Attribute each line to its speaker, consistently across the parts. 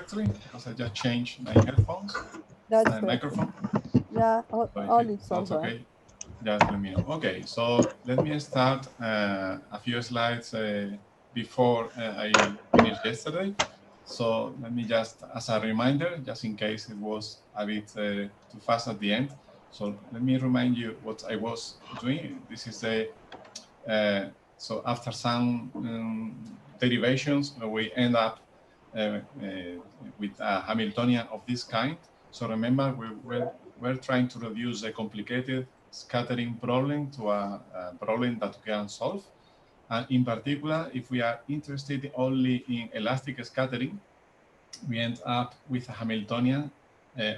Speaker 1: correctly because I just changed my headphones, my microphone.
Speaker 2: Yeah, all it's
Speaker 1: that's
Speaker 2: over.
Speaker 1: okay. Just let me know. Okay, so let me start a few slides before I finished yesterday. So let me just, as a reminder, just in case it was a bit too fast at the end. So let me remind you what I was doing. This is the, so after some derivations, we end up with a Hamiltonian of this kind. So remember, we're trying to reduce a complicated scattering problem to a problem that we can solve. And in particular, if we are interested only in elastic scattering, we end up with a Hamiltonian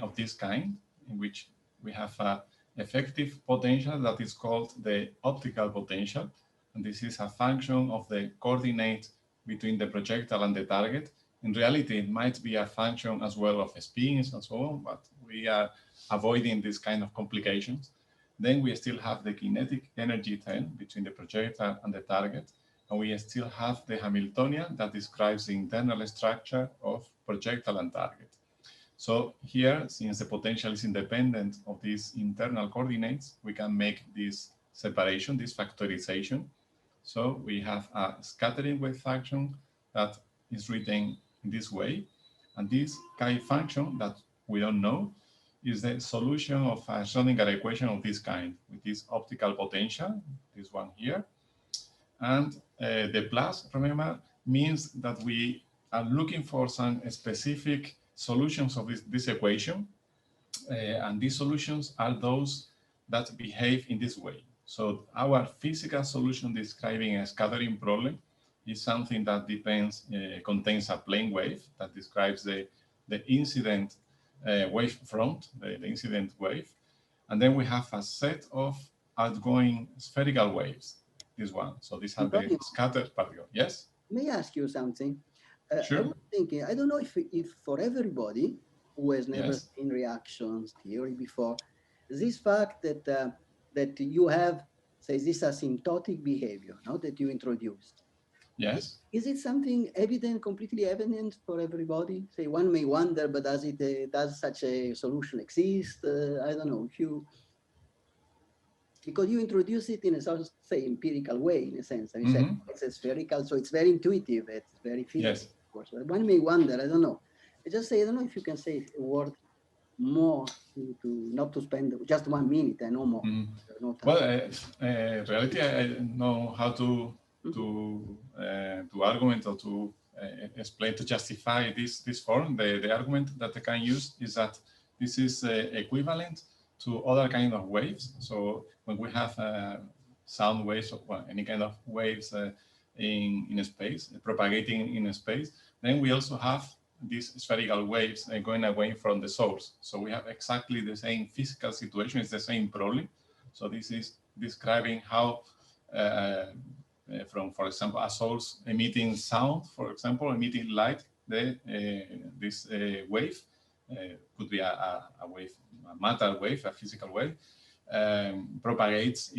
Speaker 1: of this kind, in which we have an effective potential that is called the optical potential. And this is a function of the coordinate between the projectile and the target. In reality, it might be a function as well of spins and so on, but we are avoiding this kind of complications. Then we still have the kinetic energy term between the projectile and the target. And we still have the Hamiltonian that describes the internal structure of projectile and target. So here, since the potential is independent of these internal coordinates, we can make this separation, this factorization. So we have a scattering wave function that is written in this way. And this chi function that we don't know is the solution of a Schrodinger equation of this kind, with this optical potential, this one here. And the plus, remember, means that we are looking for some specific solutions of this equation. And these solutions are those that behave in this way. So our physical solution describing a scattering problem is something that contains a plane wave that describes the incident wave front, the incident wave. And then we have a set of outgoing spherical waves, this one. So these are the scattered particles. Yes?
Speaker 3: May I ask you something?
Speaker 1: Sure.
Speaker 3: I was thinking, I don't know if for everybody who has never seen reactions theory before, this fact that that you have, say, this asymptotic behavior, no, that you introduced.
Speaker 1: Yes.
Speaker 3: Is it something evident, completely evident for everybody? Say, one may wonder, but does such a solution exist? I don't know if you, because you introduce it in a sort of, say, empirical way, in a sense. I mean, say, it's a spherical, so it's very intuitive, it's very physical, of course. But one may wonder, I don't know. I just say, I don't know if you can say a word more to not to spend just 1 minute and no more. No time.
Speaker 1: Well, reality, I don't know how to argument or to explain, to justify this form. The argument that I can use is that this is equivalent to other kind of waves. So when we have sound waves or any kind of waves in space, propagating in space, then we also have these spherical waves going away from the source. So we have exactly the same physical situation, it's the same problem. So this is describing how from, for example, a source emitting sound, for example, emitting light, this wave could be a wave, a matter wave, a physical wave, propagates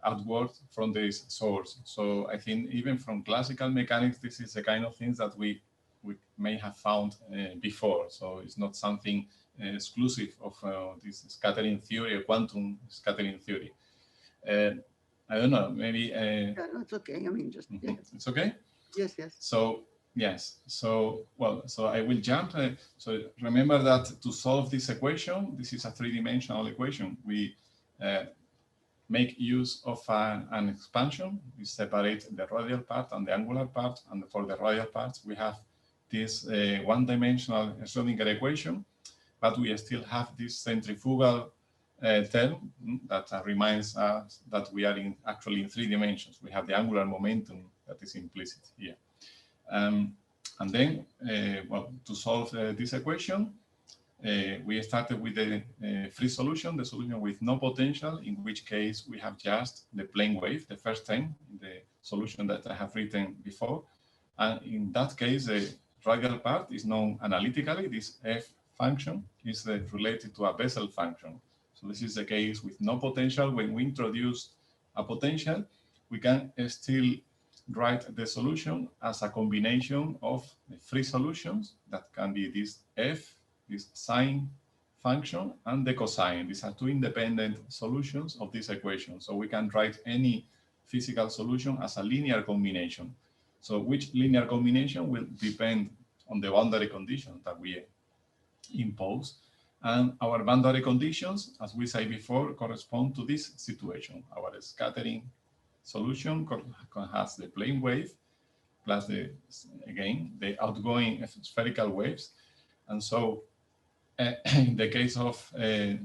Speaker 1: outward from this source. So I think even from classical mechanics, this is the kind of things that we may have found before. So it's not something exclusive of this scattering theory or quantum scattering theory. I don't know, maybe...
Speaker 3: yeah, no, it's okay. I mean, just... Yeah.
Speaker 1: It's okay?
Speaker 3: Yes, yes.
Speaker 1: So, yes. So, well, so I will jump. So remember that to solve this equation, this is a three-dimensional equation. We make use of an expansion. We separate the radial part and the angular part. And for the radial parts, we have this one-dimensional Schrodinger equation, but we still have this centrifugal term that reminds us that we are actually in 3 dimensions. We have the angular momentum that is implicit here. And then, well, to solve this equation, we started with the free solution, the solution with no potential, in which case we have just the plane wave, the first term, the solution that I have written before. And in that case, the radial part is known analytically. This f function is related to a Bessel function. So this is the case with no potential. When we introduce a potential, we can still write the solution as a combination of the free solutions that can be this f, this sine function, and the cosine. These are two independent solutions of this equation. So we can write any physical solution as a linear combination. So which linear combination will depend on the boundary conditions that we impose. And our boundary conditions, as we said before, correspond to this situation. Our scattering solution has the plane wave plus the outgoing spherical waves. And so in the case of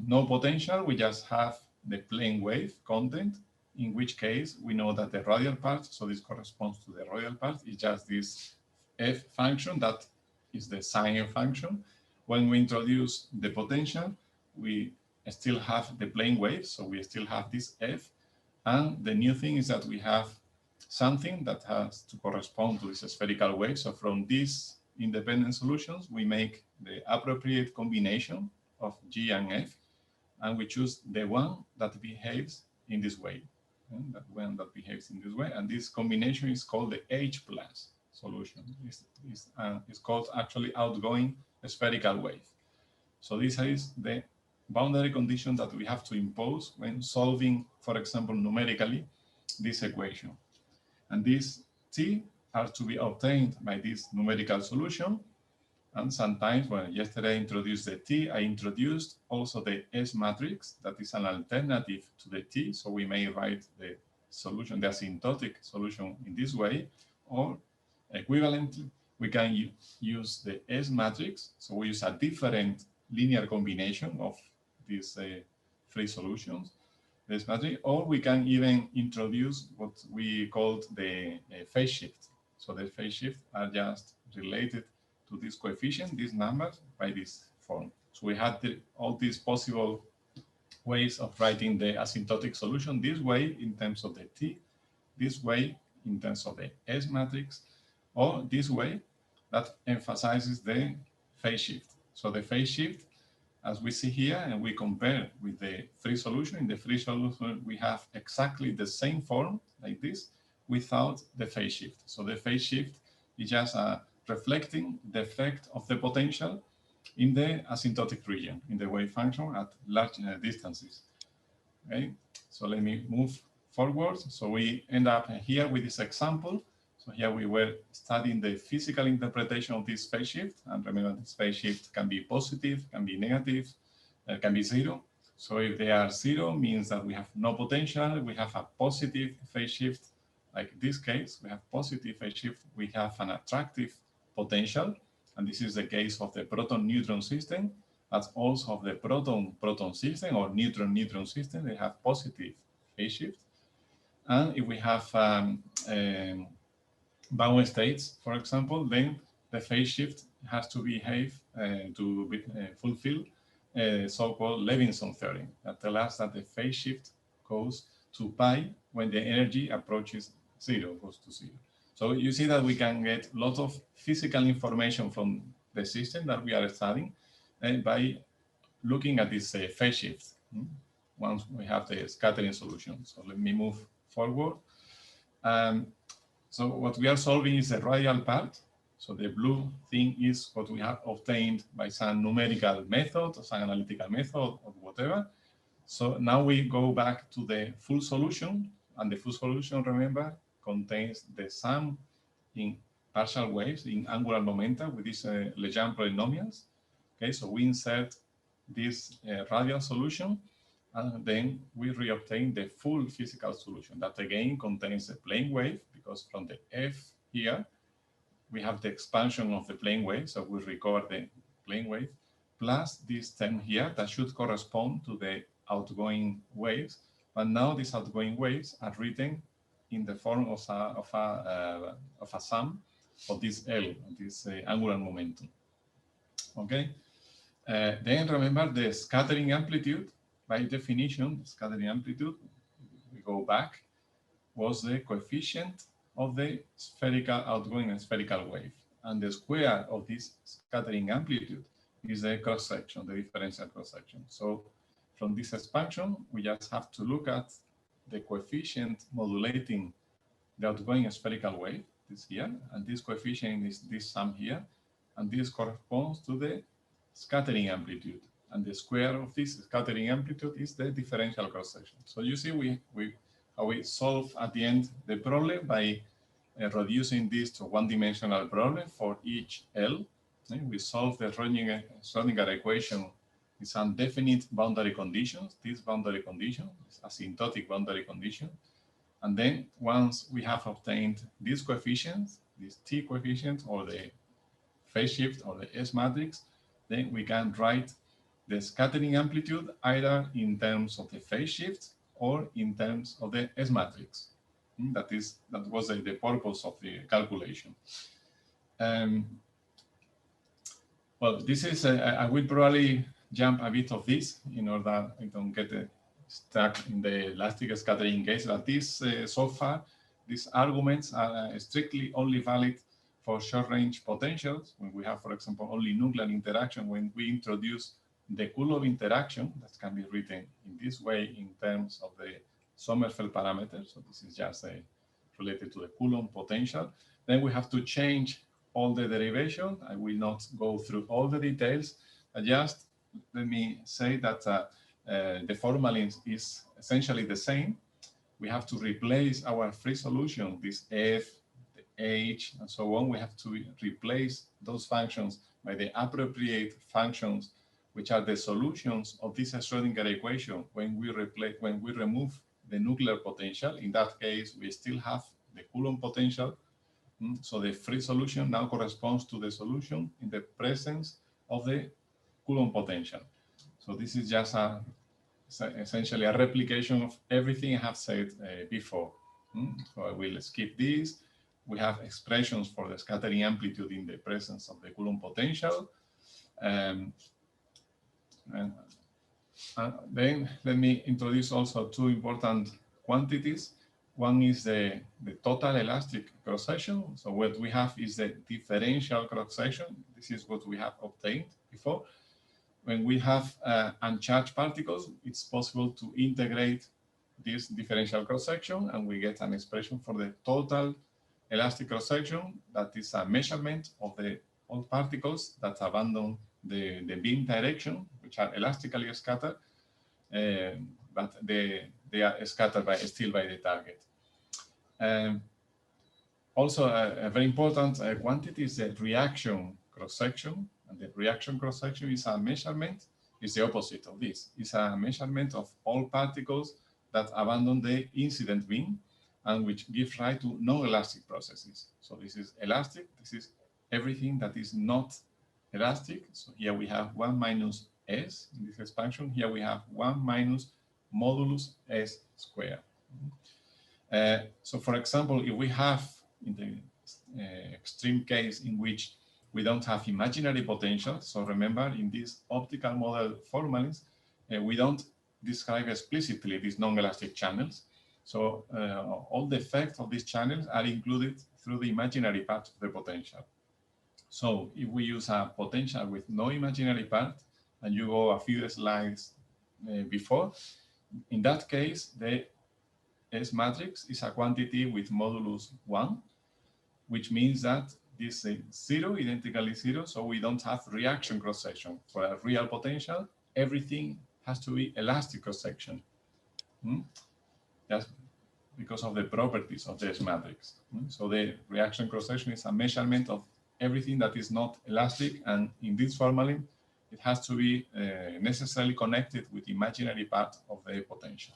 Speaker 1: no potential, we just have the plane wave content, in which case we know that the radial part, so this corresponds to the radial part, is just this f function that is the sine function. When we introduce the potential, we still have the plane wave, so we still have this f. And the new thing is that we have something that has to correspond to this spherical wave. So from these independent solutions, we make the appropriate combination of G and F, and we choose the one that behaves in this way, and that one that behaves in this way. And this combination is called the H plus solution. It's called actually outgoing spherical wave. So this is the boundary condition that we have to impose when solving, for example, numerically, this equation. And these T are to be obtained by this numerical solution. And sometimes, when yesterday I introduced the T, I introduced also the S matrix that is an alternative to the T. So we may write the solution, the asymptotic solution in this way, or equivalently, we can use the S matrix. So we use a different linear combination of these three solutions, this matrix, or we can even introduce what we called the phase shift. So the phase shift are just related to this coefficient, these numbers, by this form. So we had all these possible ways of writing the asymptotic solution this way in terms of the T, this way in terms of the S matrix, or this way that emphasizes the phase shift. So the phase shift, as we see here, and we compare with the free solution, in the free solution, we have exactly the same form like this without the phase shift. So the phase shift is just reflecting the effect of the potential in the asymptotic region, in the wave function at large distances. Okay, so let me move forward. So we end up here with this example. So here we were studying the physical interpretation of this phase shift. And remember, this phase shift can be positive, can be negative, can be zero. So if they are zero, means that we have no potential. We have a positive phase shift. Like this case, we have positive phase shift. We have an attractive potential. And this is the case of the proton-neutron system. That's also of the proton-proton system or neutron-neutron system. They have positive phase shift. And if we have bound states, for example, then the phase shift has to behave to fulfill so-called Levinson theorem that tells us that the phase shift goes to pi when the energy approaches zero, goes to zero. So you see that we can get a lot of physical information from the system that we are studying by looking at this phase shift once we have the scattering solution. So let me move forward. So what we are solving is the radial part. So the blue thing is what we have obtained by some numerical method, or some analytical method, or whatever. So now we go back to the full solution, and the full solution, remember, contains the sum in partial waves in angular momenta with these Legendre polynomials. Okay, so we insert this radial solution, and then we reobtain the full physical solution that again contains a plane wave, because from the F here, we have the expansion of the plane wave, so we record the plane wave, plus this term here that should correspond to the outgoing waves. But now these outgoing waves are written in the form of a sum of this L, this angular momentum. Okay. Then remember the scattering amplitude. By definition, scattering amplitude, we go back, was the coefficient of the spherical outgoing and spherical wave. And the square of this scattering amplitude is the cross-section, the differential cross-section. So from this expansion, we just have to look at the coefficient modulating the outgoing spherical wave, this here, and this coefficient is this sum here, and this corresponds to the scattering amplitude, and the square of this scattering amplitude is the differential cross-section. So you see how we solve at the end the problem by reducing this to one-dimensional problem for each L. We solve the Schrödinger equation with some definite boundary conditions. This boundary condition is asymptotic boundary condition. And then once we have obtained these coefficients, these T coefficients or the phase shift or the S matrix, then we can write the scattering amplitude either in terms of the phase shift or in terms of the S matrix. That was the purpose of the calculation. Well, this is, I will probably jump a bit of this in order I don't get stuck in the elastic scattering case, but this, so far, these arguments are strictly only valid for short-range potentials, when we have, for example, only nuclear interaction. When we introduce the Coulomb interaction, that can be written in this way in terms of the Sommerfeld parameter. So this is just related to the Coulomb potential. Then we have to change all the derivation. I will not go through all the details. Just let me say that the formalin is essentially the same. We have to replace our free solution, this F, the H, and so on. We have to replace those functions by the appropriate functions, which are the solutions of this Schrödinger equation when we remove the nuclear potential. In that case, we still have the Coulomb potential. So the free solution now corresponds to the solution in the presence of the Coulomb potential. So this is just essentially a replication of everything I have said before. So I will skip this. We have expressions for the scattering amplitude in the presence of the Coulomb potential. And then let me introduce also two important quantities. One is the total elastic cross-section. So what we have is the differential cross-section. This is what we have obtained before. When we have uncharged particles, it's possible to integrate this differential cross-section, and we get an expression for the total elastic cross-section. That is a measurement of all particles that abandon the beam direction, which are elastically scattered, but they are scattered still by the target. Also, a very important quantity is the reaction cross-section. And the reaction cross-section is a measurement, is the opposite of this. It's a measurement of all particles that abandon the incident beam and which gives rise to non-elastic processes. So this is elastic. This is everything that is not elastic. So here we have 1 minus S in this expansion. Here we have 1 minus modulus S squared. So for example, if we have in the extreme case in which we don't have imaginary potential. So remember, in this optical model formalins, we don't describe explicitly these non-elastic channels. So all the effects of these channels are included through the imaginary part of the potential. So if we use a potential with no imaginary part, and you go a few slides before, in that case, the S matrix is a quantity with modulus 1, which means that this is 0, identically 0, so we don't have reaction cross-section. For a real potential, everything has to be elastic cross-section. Just because of the properties of this matrix. So the reaction cross-section is a measurement of everything that is not elastic, and in this formalin, it has to be necessarily connected with the imaginary part of the potential.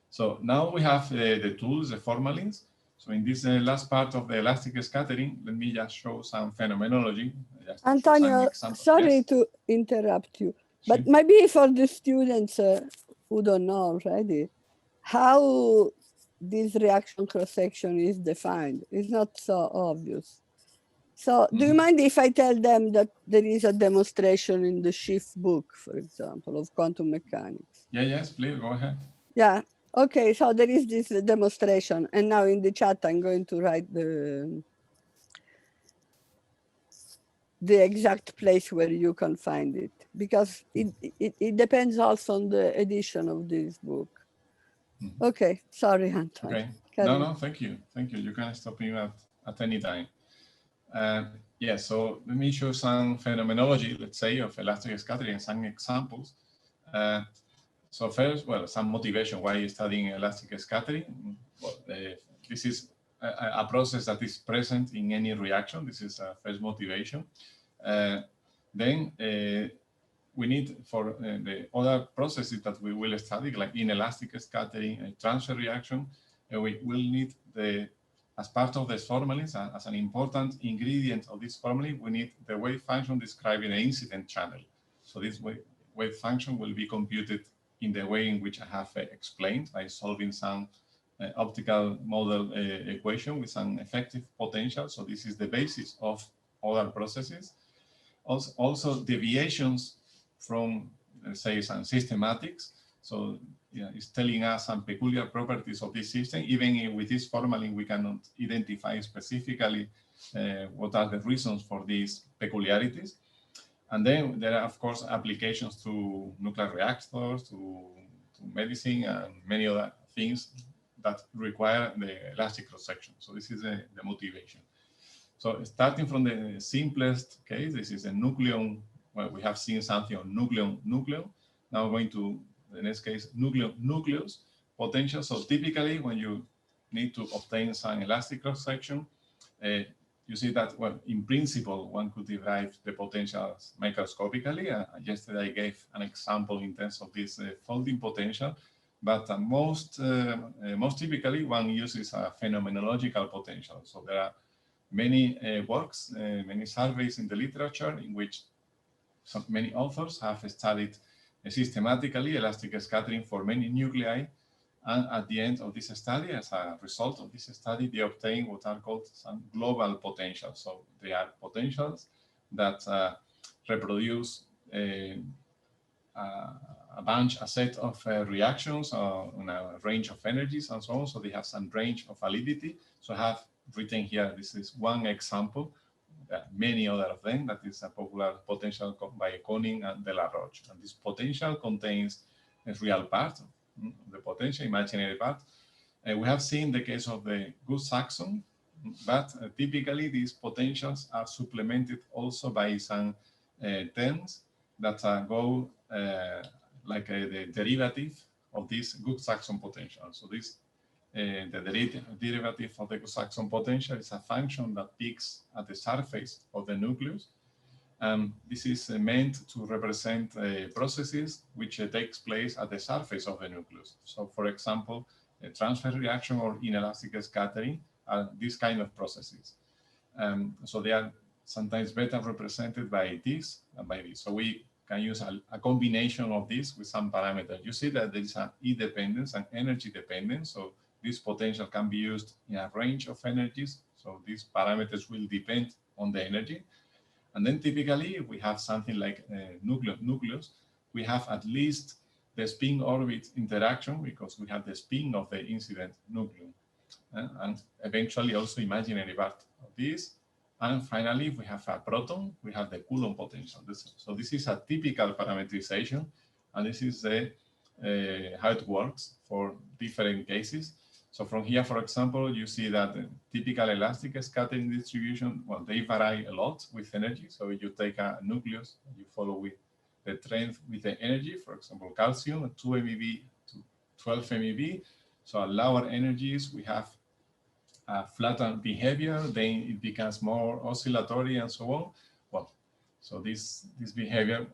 Speaker 1: So now we have the tools, the formalins. So in this last part of the elastic scattering, let me just show some phenomenology.
Speaker 2: Antonio, sorry
Speaker 1: yes.
Speaker 2: to interrupt you, but maybe for the students who don't know already, how this reaction cross-section is defined is not so obvious. So do you mind if I tell them that there is a demonstration in the Schiff book, for example, of quantum mechanics?
Speaker 1: Yeah, yes, please, go ahead.
Speaker 2: Yeah. Okay, so there is this demonstration, and now in the chat I'm going to write the exact place where you can find it, because it depends also on the edition of this book. Okay, sorry, Anton.
Speaker 1: Okay, No, thank you. Thank you. You can stop me at any time. Yeah, so let me show some phenomenology, let's say, of elastic scattering, some examples. So first, well, some motivation why studying elastic scattering. Well, this is a process that is present in any reaction. This is a first motivation. Then we need for the other processes that we will study, like inelastic scattering and transfer reaction, we will need as part of the formulas, as an important ingredient of this formula, we need the wave function describing the incident channel. So this wave function will be computed in the way in which I have explained by solving some optical model equation with some effective potential. So this is the basis of other processes. Also deviations from, let's say, some systematics. So yeah, it's telling us some peculiar properties of this system. Even with this formula, we cannot identify specifically what are the reasons for these peculiarities. And then there are, of course, applications to nuclear reactors, to medicine, and many other things that require the elastic cross-section. So this is the motivation. So starting from the simplest case, this is a nucleon. Well, we have seen something on nucleon. Now going to the next case, nucleus potential. So typically when you need to obtain some elastic cross-section, you see that, well, in principle, one could derive the potentials microscopically. Yesterday I gave an example in terms of this folding potential, but most typically one uses a phenomenological potential. So there are many works, many surveys in the literature in which many authors have studied systematically elastic scattering for many nuclei. And at the end of this study, as a result of this study, they obtain what are called some global potentials. So they are potentials that reproduce a set of reactions on a range of energies and so on. So they have some range of validity. So I have written here, this is one example. There are many other of them. That is a popular potential by Koning and De La Roche. And this potential contains a real part, the potential, imaginary part. We have seen the case of the Gus-Saxon, but typically these potentials are supplemented also by some terms that go like the derivative of this Gus-Saxon potential. So this the derivative of the Gus-Saxon potential is a function that peaks at the surface of the nucleus. This is meant to represent processes which takes place at the surface of the nucleus. So, for example, a transfer reaction or inelastic scattering are these kind of processes. So they are sometimes better represented by this and by this. So we can use a combination of this with some parameters. You see that there is an E dependence and energy dependence. So this potential can be used in a range of energies. So these parameters will depend on the energy. And then typically we have something like nucleus. We have at least the spin orbit interaction because we have the spin of the incident nucleus. And eventually also imaginary part of this. And finally, we have a proton, we have the Coulomb potential. So this is a typical parameterization. And this is how it works for different cases. So from here, for example, you see that the typical elastic scattering distribution, well, they vary a lot with energy. So you take a nucleus, you follow with the trend with the energy, for example, calcium, 2 MeV to 12 MeV. So at lower energies, we have a flattened behavior, then it becomes more oscillatory and so on. Well, so this behavior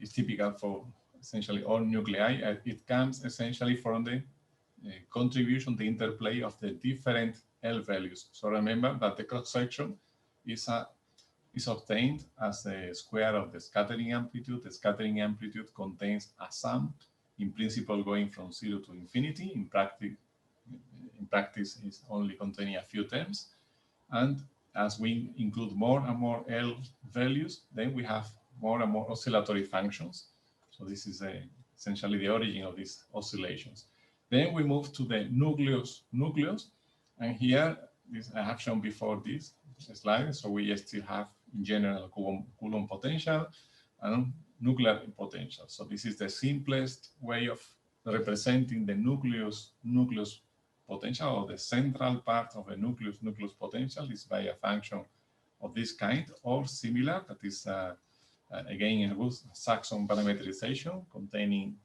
Speaker 1: is typical for essentially all nuclei. It comes essentially from the contribution, the interplay of the different L values. So remember that the cross-section is obtained as the square of the scattering amplitude. The scattering amplitude contains a sum, in principle going from 0 to infinity. In practice, it's only containing a few terms. And as we include more and more L values, then we have more and more oscillatory functions. So this is essentially the origin of these oscillations. Then we move to the nucleus, and here I have shown before this slide. So we still have in general Coulomb potential and nuclear potential. So this is the simplest way of representing the nucleus potential, or the central part of the nucleus potential, is by a function of this kind or similar, that is again a Saxon parameterization containing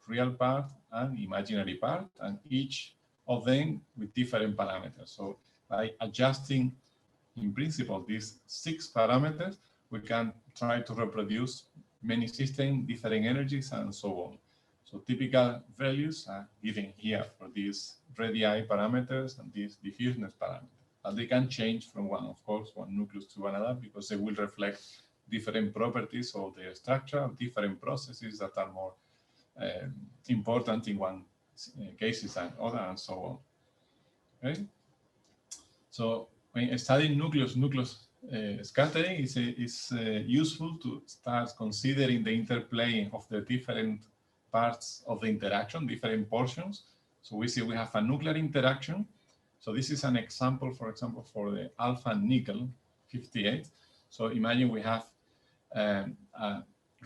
Speaker 1: real part and imaginary part, and each of them with different parameters. So by adjusting in principle these 6 parameters, we can try to reproduce many systems, different energies, and so on. So typical values are given here for these radii parameters and these diffuseness parameters. And they can change from one nucleus to another, because they will reflect different properties of the structure, different processes that are more important in one cases than other, and so on. Okay? So when studying nucleus scattering is useful to start considering the interplay of the different parts of the interaction, different portions. So we see we have a nuclear interaction. So this is an example, for example, for the alpha nickel 58. So imagine we have a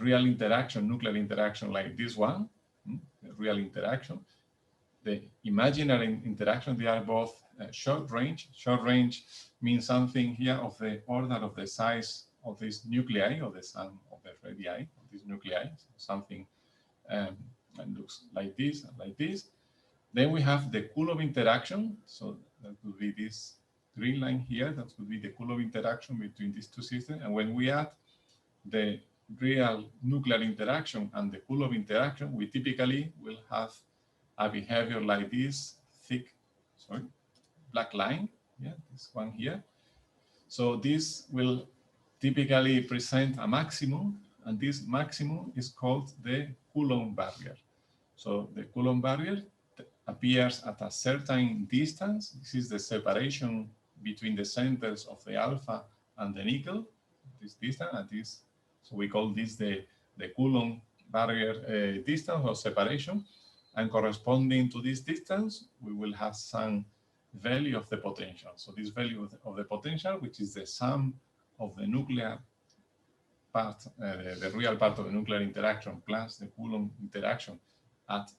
Speaker 1: real interaction, nuclear interaction like this one, real interaction. The imaginary interaction, they are both short range. Short range means something here of the order of the size of this nuclei, or the sum of the radii of this nuclei, so something that looks like this and like this. Then we have the Coulomb interaction. So that would be this green line here. That would be the Coulomb interaction between these two systems. And when we add the real nuclear interaction and the Coulomb interaction, we typically will have a behavior like this thick, black line. Yeah, this one here. So this will typically present a maximum, and this maximum is called the Coulomb barrier. So the Coulomb barrier appears at a certain distance. This is the separation between the centers of the alpha and the nickel, this distance, and this. So we call this the Coulomb barrier distance or separation. And corresponding to this distance, we will have some value of the potential. So this value of the potential, which is the sum of the nuclear part, the real part of the nuclear interaction plus the Coulomb interaction at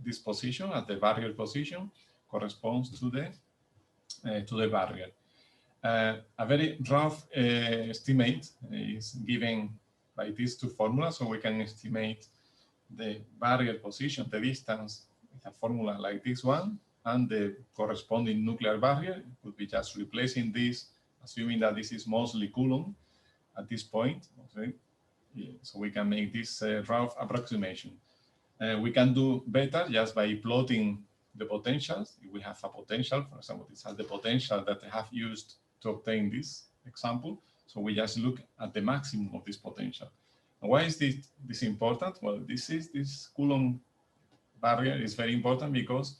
Speaker 1: this position, at the barrier position, corresponds to the barrier. A very rough estimate is given by these two formulas, so we can estimate the barrier position, the distance, with a formula like this one, and the corresponding nuclear barrier. It could be just replacing this, assuming that this is mostly Coulomb at this point. Okay? Yeah, so we can make this rough approximation. We can do better just by plotting the potentials. If we have a potential, for example, this has the potential that I have used to obtain this example. So we just look at the maximum of this potential. And why is this important? Well, this Coulomb barrier is very important because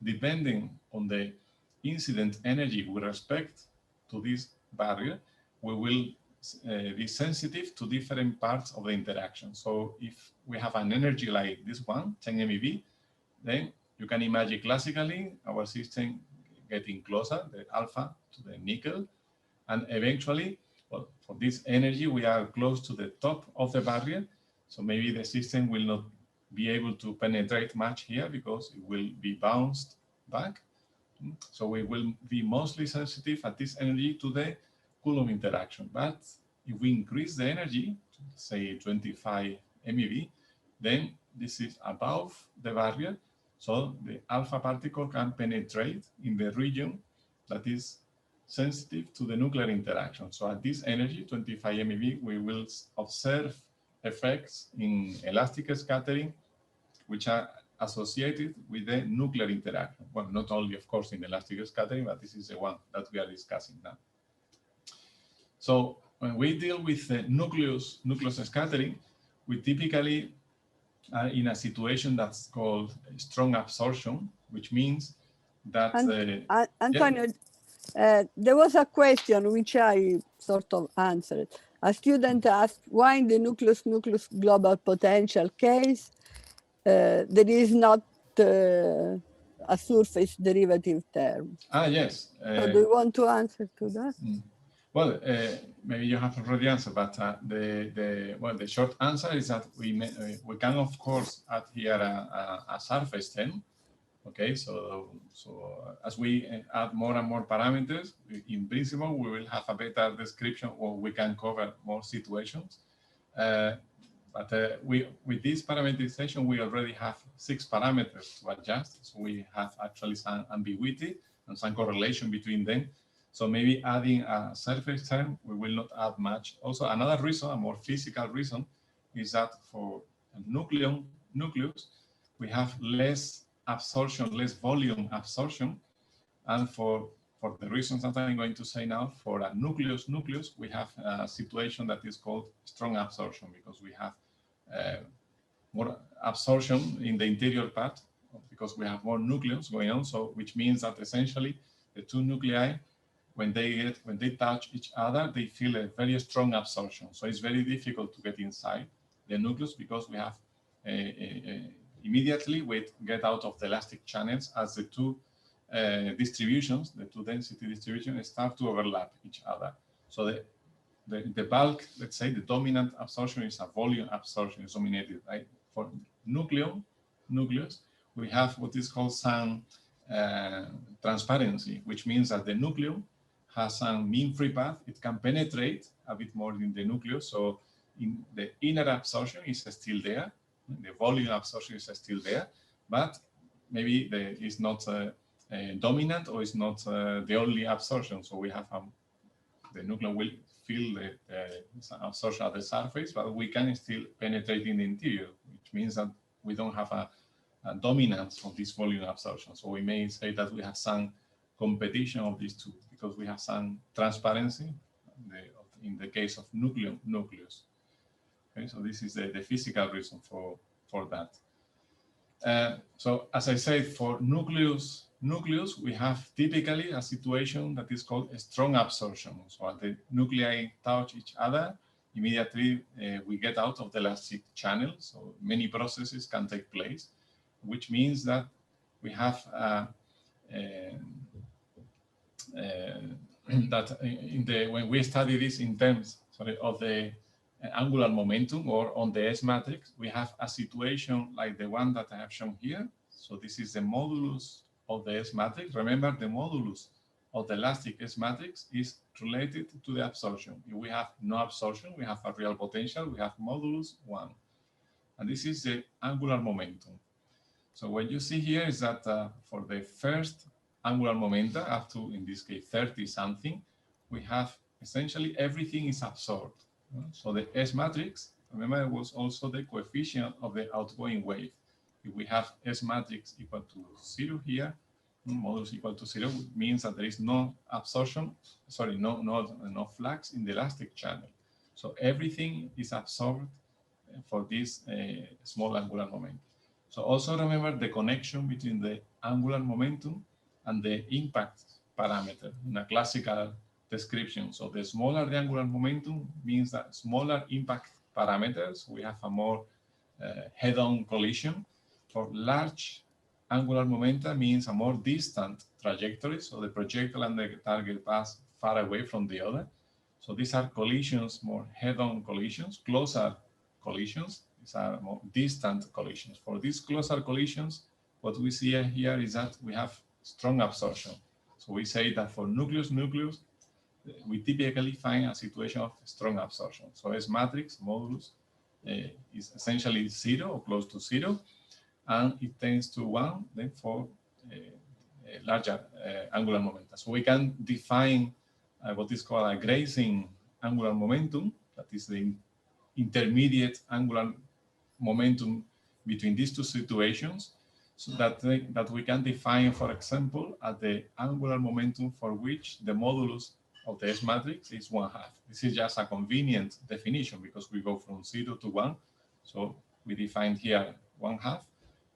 Speaker 1: depending on the incident energy with respect to this barrier, we will be sensitive to different parts of the interaction. So if we have an energy like this one, 10 MeV, then you can imagine classically our system getting closer, the alpha to the nickel, and eventually, well, for this energy, we are close to the top of the barrier. So maybe the system will not be able to penetrate much here because it will be bounced back. So we will be mostly sensitive at this energy to the Coulomb interaction. But if we increase the energy, say 25 MeV, then this is above the barrier. So the alpha particle can penetrate in the region that is sensitive to the nuclear interaction. So at this energy, 25 MeV, we will observe effects in elastic scattering, which are associated with the nuclear interaction. Well, not only, of course, in elastic scattering, but this is the one that we are discussing now. So when we deal with the nucleus scattering, we typically are in a situation that's called strong absorption, which means that...
Speaker 2: Antonio, there was a question which I sort of answered. A student asked why in the nucleus global potential case, there is not a surface derivative term.
Speaker 1: Ah, yes.
Speaker 2: So do you want to answer to that?
Speaker 1: Well, maybe you have already answered, but the short answer is that we can, of course, add here a surface term, Okay, so as we add more and more parameters, in principle, we will have a better description, or we can cover more situations. But with this parameterization, we already have 6 parameters to adjust. So we have actually some ambiguity and some correlation between them. So maybe adding a surface term, we will not add much. Also, another reason, a more physical reason, is that for a nucleus, we have less absorption, less volume absorption. And for the reasons that I'm going to say now, for a nucleus, we have a situation that is called strong absorption, because we have more absorption in the interior part, because we have more nucleons going on. So which means that essentially the 2 nuclei, when they touch each other, they feel a very strong absorption. So it's very difficult to get inside the nucleus, because we have immediately we get out of the elastic channels as the 2 distributions, the 2 density distributions, start to overlap each other. So the bulk, let's say, the dominant absorption is a volume absorption, is dominated, right? For nucleus, we have what is called some transparency, which means that the nucleus has some mean free path. It can penetrate a bit more in the nucleus. So in the inner absorption is still there. The volume absorption is still there, but maybe it's not dominant, or it's not the only absorption. So we have the nucleus will feel the absorption at the surface, but we can still penetrate in the interior, which means that we don't have a dominance of this volume absorption. So we may say that we have some competition of these 2, because we have some transparency in the case of nucleus. Okay, so this is the physical reason for that. So as I said, for nucleus, we have typically a situation that is called a strong absorption. So as the nuclei touch each other, immediately we get out of the elastic channel. So many processes can take place, which means that we have that when we study this in terms of the angular momentum, or on the S matrix, we have a situation like the one that I have shown here. So this is the modulus of the S matrix. Remember, the modulus of the elastic S matrix is related to the absorption. If we have no absorption, we have a real potential, we have modulus 1. And this is the angular momentum. So what you see here is that for the first angular momenta, up to, in this case, 30 something, we have essentially everything is absorbed. So the S matrix, remember, it was also the coefficient of the outgoing wave. If we have S matrix equal to 0 here, modulus equal to 0, means that there is no absorption, sorry, no flux in the elastic channel. So everything is absorbed for this small angular momentum. So also remember the connection between the angular momentum and the impact parameter in a classical description. So the smaller the angular momentum means that smaller impact parameters, we have a more head-on collision. For large angular momenta means a more distant trajectory. So the projectile and the target pass far away from the other. So these are collisions, more head-on collisions. Closer collisions, these are more distant collisions. For these closer collisions, what we see here is that we have strong absorption. So we say that for nucleus, we typically find a situation of strong absorption. So S matrix modulus is essentially 0 or close to 0, and it tends to 1 then for larger angular momentum. So we can define what is called a grazing angular momentum, that is the intermediate angular momentum between these 2 situations, so that we can define, for example, at the angular momentum for which the modulus of the S matrix is 1/2. This is just a convenient definition because we go from 0 to 1. So we define here 1/2.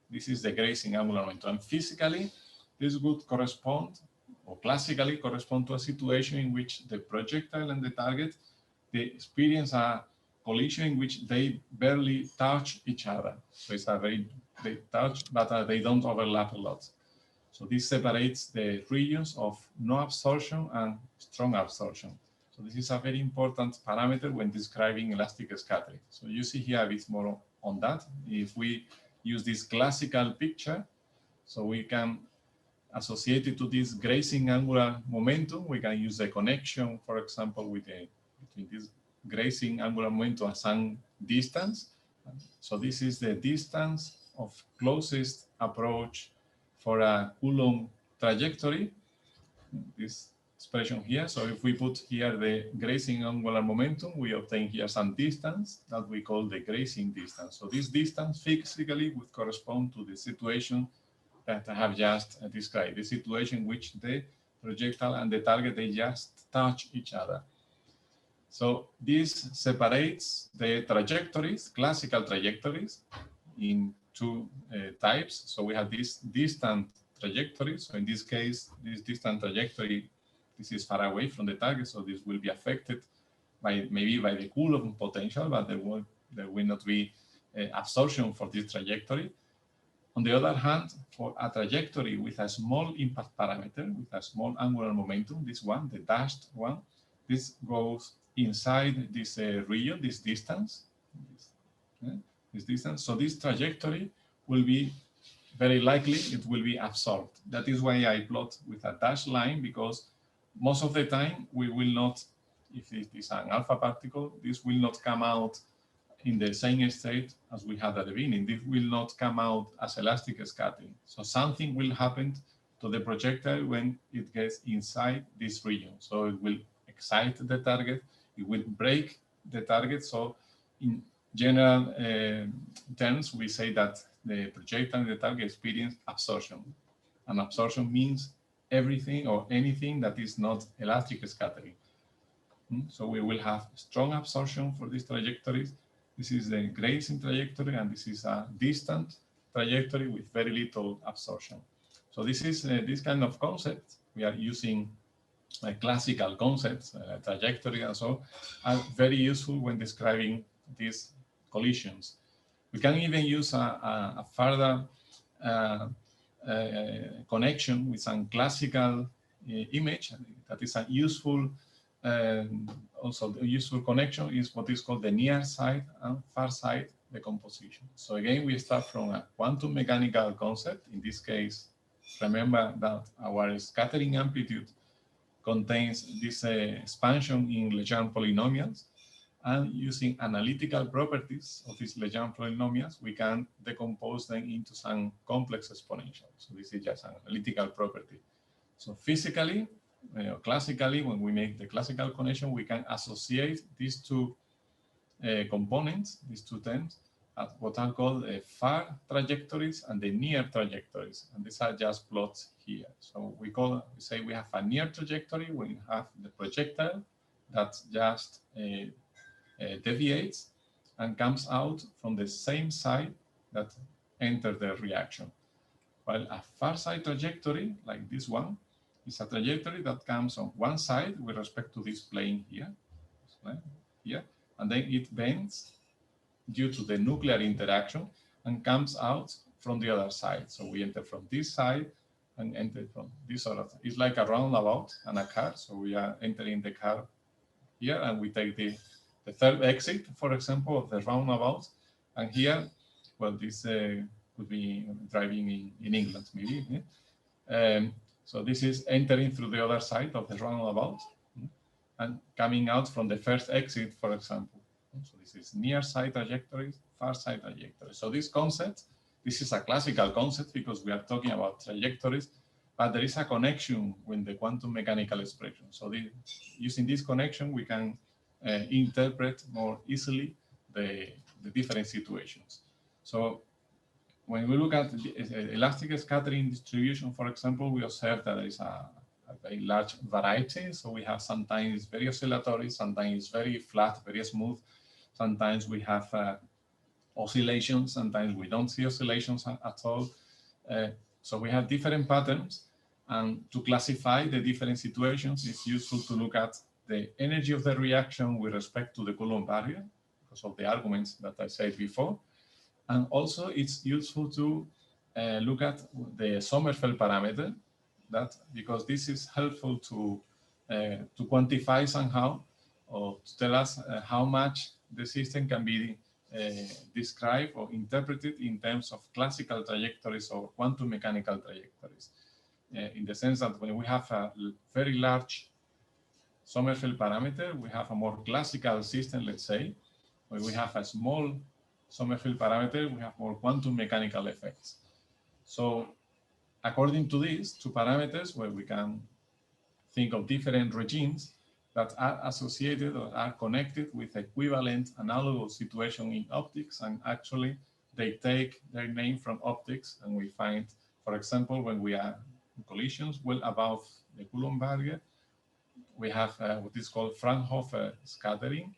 Speaker 1: This is the grazing angular momentum. And physically, this would correspond, or classically correspond, to a situation in which the projectile and the target, they experience a collision in which they barely touch each other. So it's they touch, but they don't overlap a lot. So this separates the regions of no absorption and strong absorption. So this is a very important parameter when describing elastic scattering. So you see here a bit more on that. If we use this classical picture, So we can associate it to this grazing angular momentum. We can use a connection, for example, with between this grazing angular momentum and some distance. So this is the distance of closest approach for a Coulomb trajectory, this expression here. So if we put here the grazing angular momentum, we obtain here some distance that we call the grazing distance. So this distance physically would correspond to the situation that I have just described, the situation in which the projectile and the target, they just touch each other. So this separates the trajectories, classical trajectories, in two types. So we have this distant trajectory. So in this case, this distant trajectory, this is far away from the target, so this will be affected by maybe by the Coulomb potential, but there will not be absorption for this trajectory. On the other hand, for a trajectory with a small impact parameter, with a small angular momentum, this one, the dashed one, this goes inside this region, this distance, this distance. So this trajectory will be very likely, it will be absorbed. That is why I plot with a dashed line, because most of the time we will not, if it is an alpha particle, this will not come out in the same state as we had at the beginning. This will not come out as elastic scattering. So something will happen to the projectile when it gets inside this region. So it will excite the target, it will break the target. So in general terms, we say that the projectile and the target experience absorption. And absorption means everything or anything that is not elastic scattering. So we will have strong absorption for these trajectories. This is the grazing trajectory, and this is a distant trajectory with very little absorption. So this is this kind of concept. We are using classical concepts, trajectory and so, are very useful when describing these collisions. We can even use a further connection with some classical image that is a useful also the useful connection is what is called the near side and far side decomposition. So again, we start from a quantum mechanical concept. In this case, remember that our scattering amplitude contains this expansion in Legendre polynomials, and using analytical properties of these Legendre polynomials, we can decompose them into some complex exponential. So this is just an analytical property. So physically, classically, when we make the classical connection, we can associate these two components, these two terms, as what are called far trajectories and the near trajectories. And these are just plots here. So we say we have a near trajectory when we have the projectile that just deviates and comes out from the same side that entered the reaction. While a far side trajectory, like this one, is a trajectory that comes on one side with respect to this plane here, and then it bends due to the nuclear interaction and comes out from the other side. So we enter from this side and enter from this sort of, it's like a roundabout and a car. So we are entering the car here, and we take the third exit, for example, of the roundabout. And here, well, this could be driving in England, maybe. So this is entering through the other side of the roundabout and coming out from the first exit, for example. So this is near side trajectories, far side trajectories. So this concept, this is a classical concept because we are talking about trajectories, but there is a connection with the quantum mechanical expression. So using this connection, we can interpret more easily the different situations. So when we look at the elastic scattering distribution, for example, we observe that there is a very large variety. So we have sometimes very oscillatory, sometimes very flat, very smooth. Sometimes we have oscillations, sometimes we don't see oscillations at all. So we have different patterns. And to classify the different situations, it's useful to look at the energy of the reaction with respect to the Coulomb barrier, because of the arguments that I said before. And also it's useful to look at the Sommerfeld parameter, because this is helpful to quantify somehow, or to tell us how much the system can be described or interpreted in terms of classical trajectories or quantum mechanical trajectories. In the sense that when we have a very large Sommerfeld parameter, we have a more classical system, let's say. When we have a small Sommerfeld parameter, we have more quantum mechanical effects. So according to these two parameters, where we can think of different regimes that are associated or are connected with equivalent analogous situation in optics, and actually they take their name from optics, and we find, for example, when we are in collisions well above the Coulomb barrier, we have what is called Frankhofer scattering.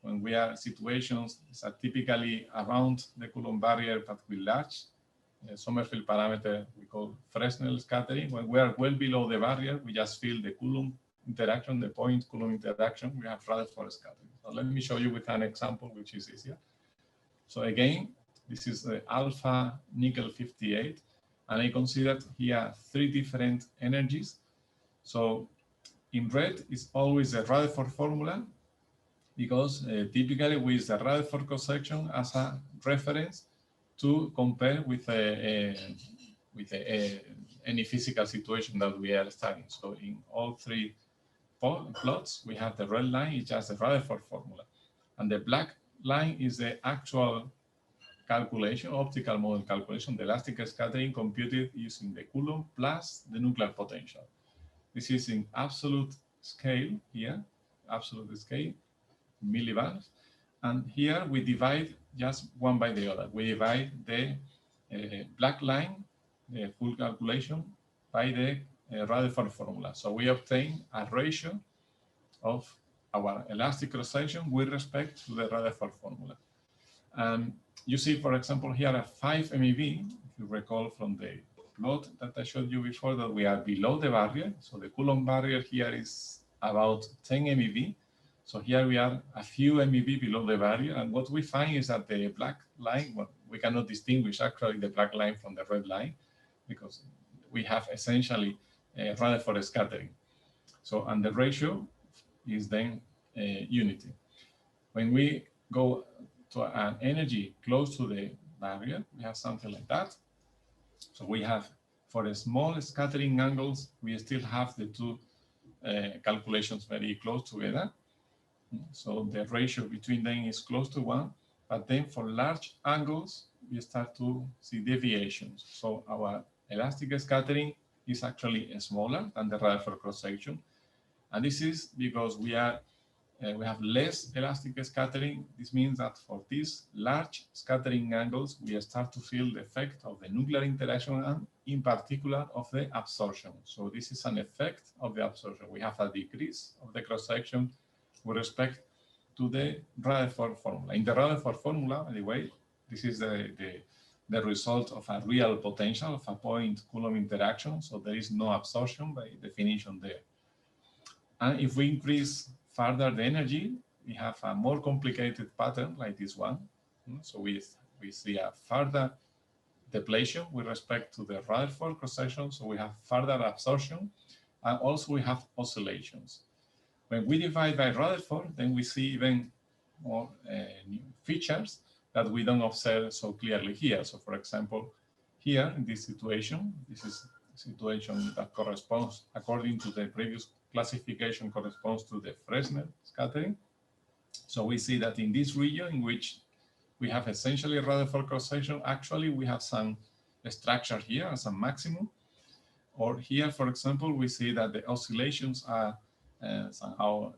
Speaker 1: When we are situations that are typically around the Coulomb barrier but with large Sommerfeld parameter, we call Fresnel scattering. When we are well below the barrier, we just feel the Coulomb interaction, the point Coulomb interaction, we have Rutherford scattering. So let me show you with an example which is easier. So again, this is the alpha nickel 58, and I considered here 3 different energies. So in red is always the Rutherford formula, because typically we use the Rutherford cross-section as a reference to compare with any physical situation that we are studying. So in all 3 plots, we have the red line is just the Rutherford formula, and the black line is the actual calculation, optical model calculation, the elastic scattering computed using the Coulomb plus the nuclear potential. This is in absolute scale here, absolute scale, millibars. And here we divide just one by the other. We divide the black line, the full calculation, by the Rutherford formula. So we obtain a ratio of our elastic cross-section with respect to the Rutherford formula. You see, for example, here a 5 MeV, if you recall from the plot that I showed you before, that we are below the barrier. So the Coulomb barrier here is about 10 MeV. So here we are a few MeV below the barrier. And what we find is that the black line, well, we cannot distinguish actually the black line from the red line, because we have essentially Rutherford scattering. So, and the ratio is then unity. When we go to an energy close to the barrier, we have something like that. So we have, for the small scattering angles, we still have the 2 calculations very close together. So the ratio between them is close to 1, but then for large angles, we start to see deviations. So our elastic scattering is actually smaller than the Rutherford cross-section. And this is because we have less elastic scattering. This means that for these large scattering angles, we start to feel the effect of the nuclear interaction and in particular of the absorption. So this is an effect of the absorption. We have a decrease of the cross-section with respect to the Rutherford formula. In the Rutherford formula, anyway, this is the result of a real potential of a point Coulomb interaction. So there is no absorption by definition there. And if we increase further the energy, we have a more complicated pattern like this one. So we see a further depletion with respect to the Rutherford cross-section. So we have further absorption, and also we have oscillations. When we divide by Rutherford, then we see even more new features that we don't observe so clearly here. So for example, here in this situation, this is a situation that corresponds, according to the previous classification, corresponds to the Fresnel scattering. So we see that in this region in which we have essentially Rutherford cross-section, actually we have some structure here as a maximum. Or here, for example, we see that the oscillations are somehow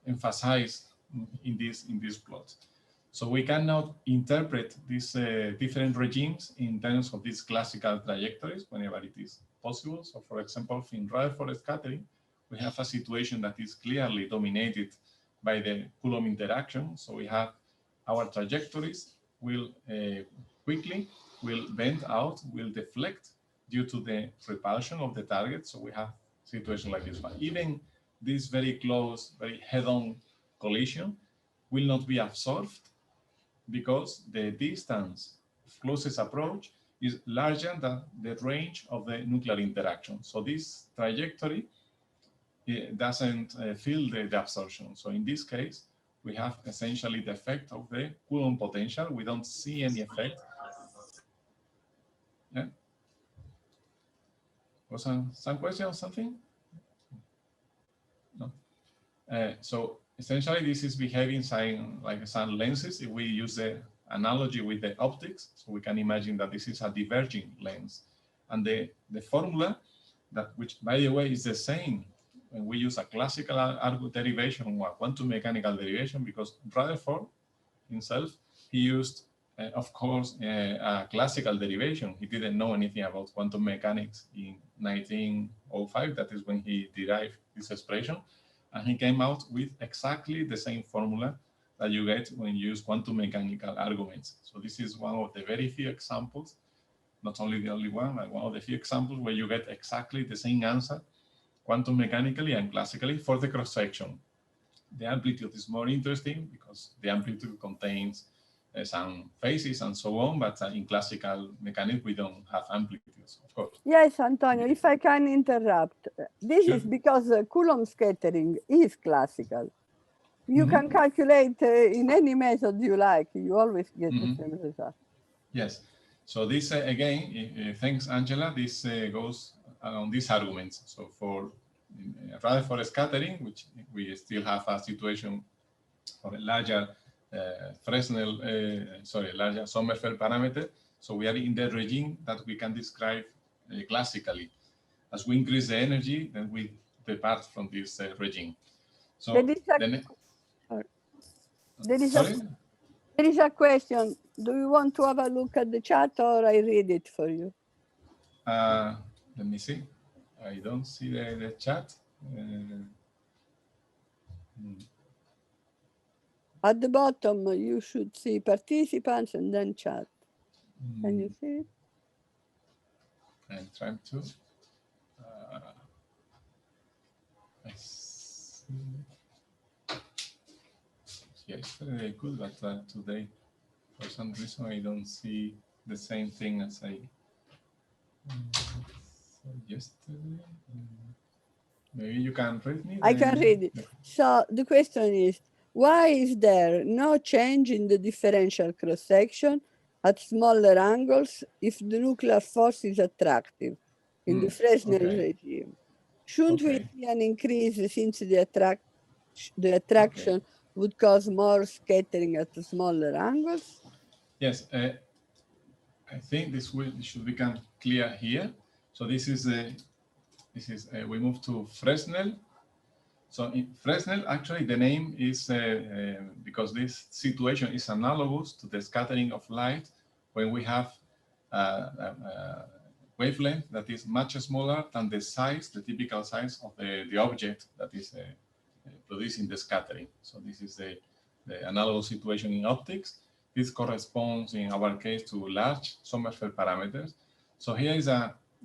Speaker 1: emphasized in this plot. So we cannot interpret these different regimes in terms of these classical trajectories whenever it is possible. So for example, in Rutherford scattering, we have a situation that is clearly dominated by the Coulomb interaction. So we have our trajectories will quickly bend out, will deflect due to the repulsion of the target. So we have a situation like this one. Even this very close, very head-on collision will not be absorbed because the distance of closest approach is larger than the range of the nuclear interaction. So this trajectory doesn't feel the absorption. So in this case, we have essentially the effect of the Coulomb potential. We don't see any effect. Yeah. Was some question or something? No. So essentially, this is behaving like some lenses. If we use the analogy with the optics, so we can imagine that this is a diverging lens. And the formula, which by the way is the same when we use a classical derivation or a quantum mechanical derivation, because Rutherford himself, he used, of course, a classical derivation. He didn't know anything about quantum mechanics in 1905. That is when he derived this expression. And he came out with exactly the same formula that you get when you use quantum mechanical arguments. So this is one of the very few examples, not only the only one, but one of the few examples where you get exactly the same answer quantum mechanically and classically for the cross-section. The amplitude is more interesting because the amplitude contains some phases and so on, but in classical mechanics, we don't have amplitudes, of course.
Speaker 2: Yes, Antonio, if I can interrupt. This is because Coulomb scattering is classical. You can calculate in any method you like. You always get the same result.
Speaker 1: Yes. So this, again, thanks, Angela, this goes on these arguments. So rather for scattering, which we still have a situation for a larger Fresnel, larger Sommerfeld parameter. So we are in the regime that we can describe classically. As we increase the energy, then we depart from this regime. So
Speaker 2: there is a question. Do you want to have a look at the chat or I read it for you?
Speaker 1: Let me see. I don't see the chat.
Speaker 2: At the bottom, you should see participants and then chat. Can you see it?
Speaker 1: I'm trying to. Yesterday I could, but today, for some reason, I don't see the same thing as I. So yesterday, maybe you can read me.
Speaker 2: I can read it. So the question is, why is there no change in the differential cross-section at smaller angles if the nuclear force is attractive in the Fresnel regime? Shouldn't we see an increase since the attraction would cause more scattering at the smaller angles?
Speaker 1: Yes, I think this should become clear here. So this is we move to Fresnel. So in Fresnel, actually, the name is because this situation is analogous to the scattering of light when we have a wavelength that is much smaller than the size, the typical size of the object that is producing the scattering. So this is the analogous situation in optics. This corresponds, in our case, to large Sommerfeld parameters. So here is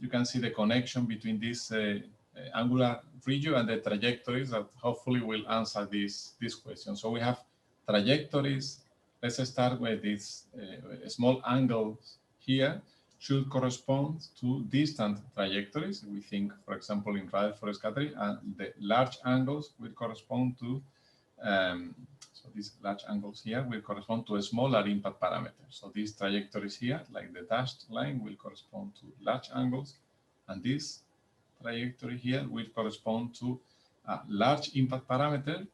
Speaker 1: you can see the connection between this angular region and the trajectories that hopefully will answer this question. So we have trajectories. Let's start with these small angles here should correspond to distant trajectories. We think, for example, in Rutherford scattering, and the large angles will correspond to, so these large angles here will correspond to a smaller impact parameter. So these trajectories here, like the dashed line, will correspond to large angles, and this trajectory here will correspond to a large impact parameter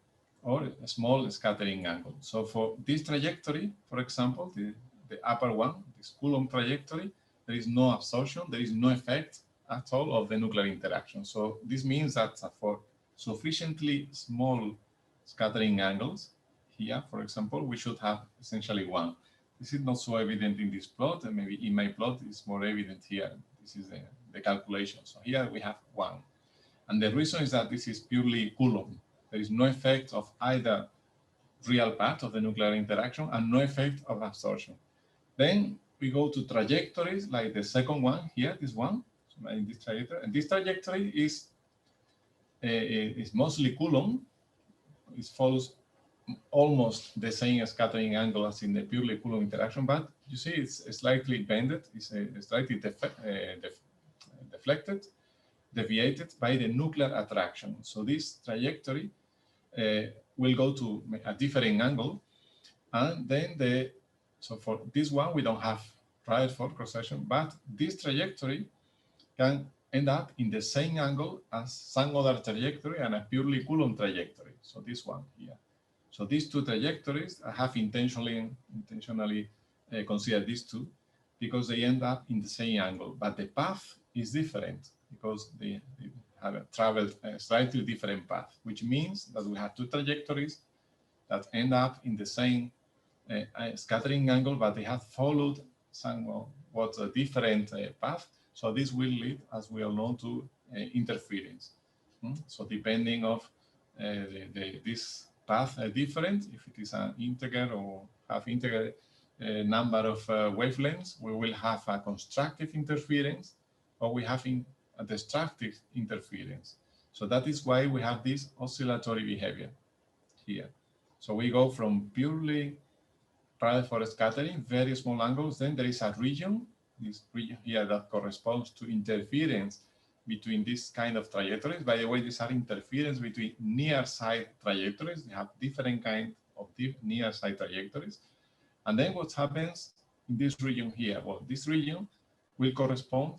Speaker 1: or a small scattering angle. So for this trajectory, for example, the upper one, this Coulomb trajectory, there is no absorption, there is no effect at all of the nuclear interaction. So this means that for sufficiently small scattering angles, here, for example, we should have essentially one. This is not so evident in this plot, and maybe in my plot it's more evident here. This is the calculation. So here we have one. And the reason is that this is purely Coulomb. There is no effect of either real part of the nuclear interaction and no effect of absorption. Then we go to trajectories, like the second one here, this one, so in this trajectory. And this trajectory is mostly Coulomb. It follows almost the same scattering angle as in the purely Coulomb interaction, but you see it's slightly bended, it's slightly deflected, deviated by the nuclear attraction. So this trajectory will go to a different angle. And then so for this one, we don't have Rutherford cross-section, but this trajectory can end up in the same angle as some other trajectory and a purely Coulomb trajectory. So this one here. So these two trajectories, I have intentionally considered these two because they end up in the same angle, but the path is different because they have traveled a slightly different path, which means that we have two trajectories that end up in the same scattering angle, but they have followed somewhat a different path. So this will lead, as we all know, to interference. So depending of this path different, if it is an integer or have integer number of wavelengths, we will have a constructive interference, or we have a destructive interference. So that is why we have this oscillatory behavior here. So we go from purely Rutherford scattering, very small angles, then there is a region, this region here that corresponds to interference between this kind of trajectories. By the way, these are interference between near-side trajectories. They have different kinds of near-side trajectories. And then what happens in this region here? Well, this region will correspond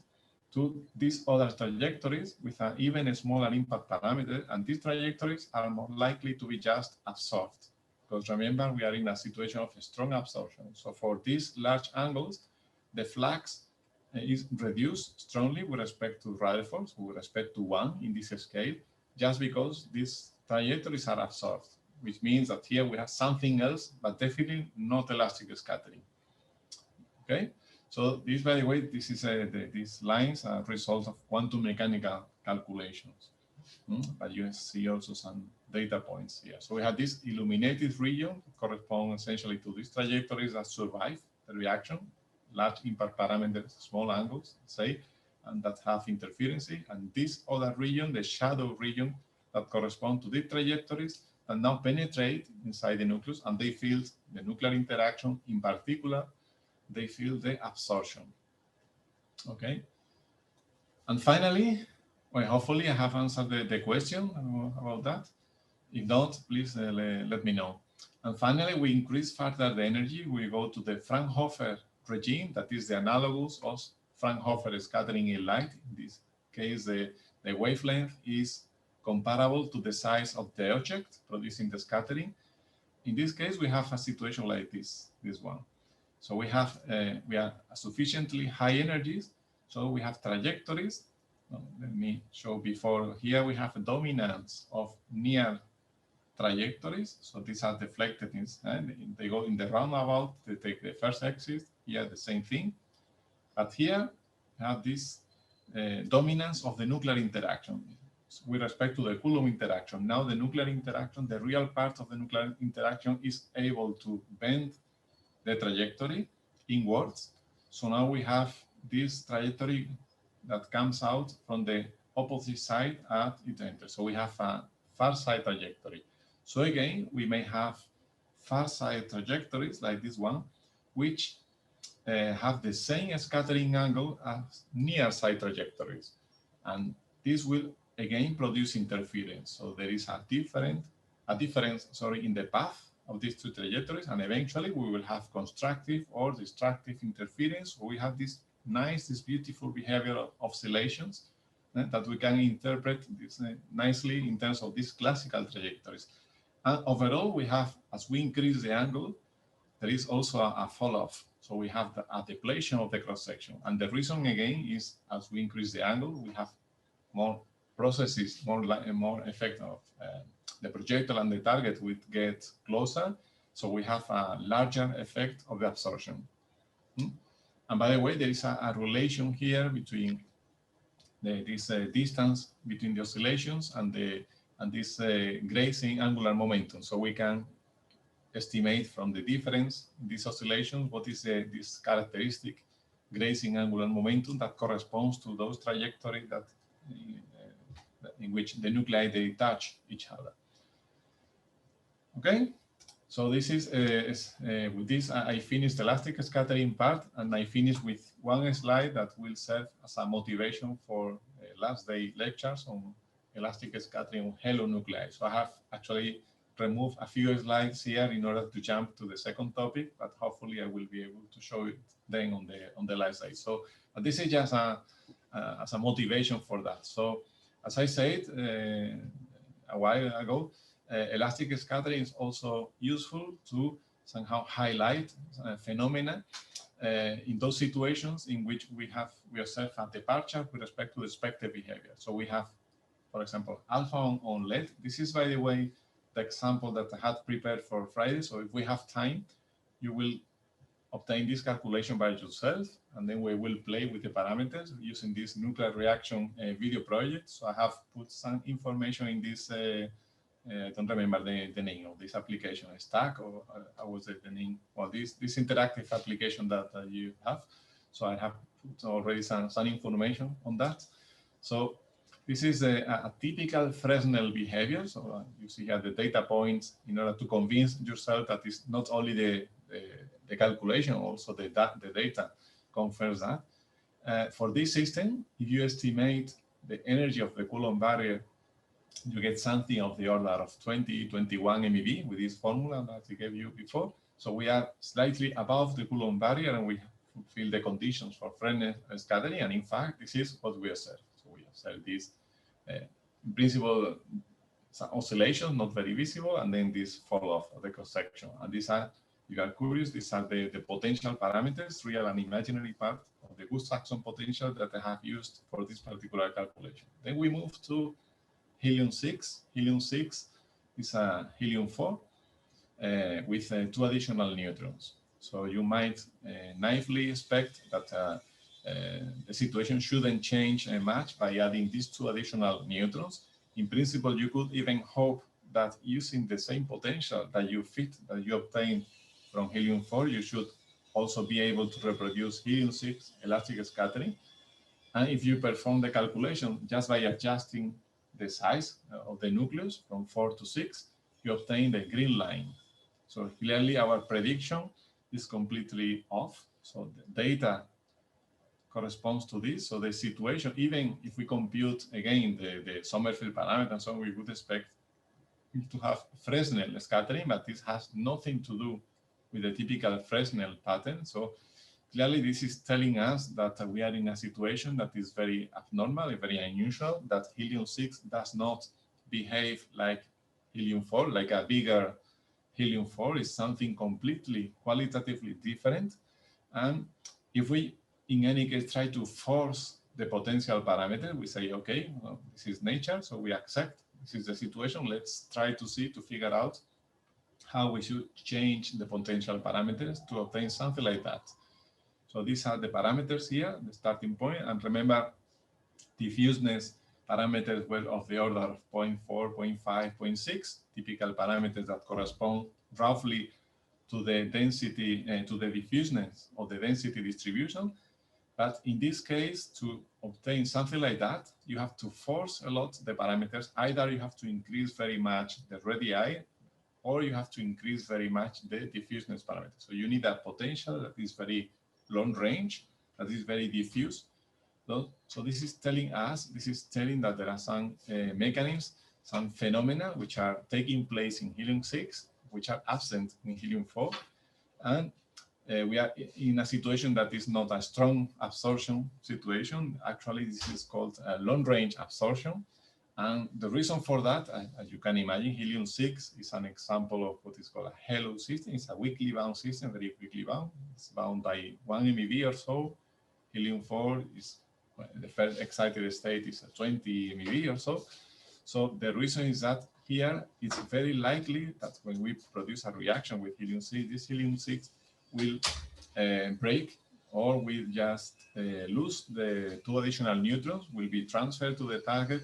Speaker 1: to these other trajectories with an even smaller impact parameter, and these trajectories are more likely to be just absorbed. Because remember, we are in a situation of strong absorption. So for these large angles, the flux is reduced strongly with respect to Rutherford, with respect to 1 in this scale, just because these trajectories are absorbed, which means that here we have something else, but definitely not elastic scattering. Okay, so this, by the way, this is these lines are a result of quantum mechanical calculations. But you see also some data points here. So we have this illuminated region correspond essentially to these trajectories that survive the reaction, large impact parameters, small angles, say, and that have interference. And this other region, the shadow region, that correspond to these trajectories and now penetrate inside the nucleus, and they feel the nuclear interaction. In particular, they feel the absorption. Okay. And finally, well, hopefully I have answered the question about that. If not, please let me know. And finally, we increase further the energy. We go to the Frankhofer regime, that is the analogous of Frankhofer scattering in light. In this case, the wavelength is comparable to the size of the object producing the scattering. In this case, we have a situation like this one. So we are sufficiently high energies. So we have trajectories. Let me show before. Here we have a dominance of near trajectories. So these are deflected, they go in the roundabout, they take the first axis. Here the same thing. But here we have this dominance of the nuclear interaction with respect to the Coulomb interaction. Now the nuclear interaction, the real part of the nuclear interaction is able to bend the trajectory inwards. So now we have this trajectory that comes out from the opposite side at it enters. So we have a far side trajectory. So again, we may have far side trajectories like this one, which have the same scattering angle as near side trajectories. And this will again produce interference. So there is a difference in the path of these two trajectories, and eventually we will have constructive or destructive interference. So we have this beautiful behavior of oscillations that we can interpret this, nicely in terms of these classical trajectories. And overall, we have, as we increase the angle, there is also a fall-off. So we have a depletion of the cross-section. And the reason, again, is as we increase the angle, we have more processes, more effect of the projectile and the target will get closer. So we have a larger effect of the absorption. And by the way, there is a relation here between this distance between the oscillations and this grazing angular momentum. So we can estimate from the difference in these oscillations what is this characteristic grazing angular momentum that corresponds to those trajectories that in which the nuclei they touch each other. Okay. So this is, with this, I finished the elastic scattering part, and I finished with one slide that will serve as a motivation for last day lectures on elastic scattering on halo nuclei. So I have actually remove a few slides here in order to jump to the second topic, but hopefully I will be able to show it then on the live side. So this is just as a motivation for that. So as I said a while ago, elastic scattering is also useful to somehow highlight phenomena in those situations in which we observe a departure with respect to expected behavior. So we have, for example, alpha on LED. This is, by the way, the example that I had prepared for Friday. So if we have time, you will obtain this calculation by yourself, and then we will play with the parameters using this nuclear reaction video project. So I have put some information in this, I don't remember the name of this application, Stack, or how was it the name? Well, this interactive application that you have. So I have put already some information on that. So this is a typical Fresnel behavior. So you see here the data points in order to convince yourself that it's not only the calculation, also the data confirms that. For this system, if you estimate the energy of the Coulomb barrier, you get something of the order of 21 MeV with this formula that I gave you before. So we are slightly above the Coulomb barrier, and we fulfill the conditions for Fresnel scattering. And in fact, this is what we observe. So we observe this, in principle, some oscillation, not very visible, and then this fall off of the cross section. And these are, if you are curious, these are the potential parameters, real and imaginary part of the Gustafson potential that I have used for this particular calculation. Then we move to helium-6. Helium-6 is a helium-4 with 2 additional neutrons. So you might naively expect that the situation shouldn't change much by adding these 2 additional neutrons. In principle, you could even hope that using the same potential that you obtain from helium-4, you should also be able to reproduce helium-6 elastic scattering. And if you perform the calculation just by adjusting the size of the nucleus from 4 to 6, you obtain the green line. So clearly our prediction is completely off. So the data corresponds to this. So the situation, even if we compute again the Sommerfeld parameter and so on, we would expect to have Fresnel scattering, but this has nothing to do with the typical Fresnel pattern. So clearly this is telling us that we are in a situation that is very abnormal, very unusual, that helium-6 does not behave like helium-4, like a bigger helium-4 is something completely qualitatively different. And if we, in any case, try to force the potential parameter, we say, okay, well, this is nature, so we accept, this is the situation, let's try to figure out how we should change the potential parameters to obtain something like that. So these are the parameters here, the starting point, and remember, diffuseness parameters were of the order of 0.4, 0.5, 0.6, typical parameters that correspond roughly to the density, to the diffuseness of the density distribution. But in this case, to obtain something like that, you have to force a lot the parameters. Either you have to increase very much the radii, or you have to increase very much the diffuseness parameter. So you need a potential that is very long range, that is very diffuse. So this is telling us, that there are some mechanisms, some phenomena which are taking place in helium-6, which are absent in helium-4. And we are in a situation that is not a strong absorption situation. Actually, this is called a long-range absorption. And the reason for that, as you can imagine, helium-6 is an example of what is called a halo system. It's a weakly bound system, very weakly bound. It's bound by 1 MeV or so. Helium-4 is, well, the first excited state is 20 MeV or so. So the reason is that here it's very likely that when we produce a reaction with helium-6, this helium-6 will break, or will just lose the 2 additional neutrons, will be transferred to the target.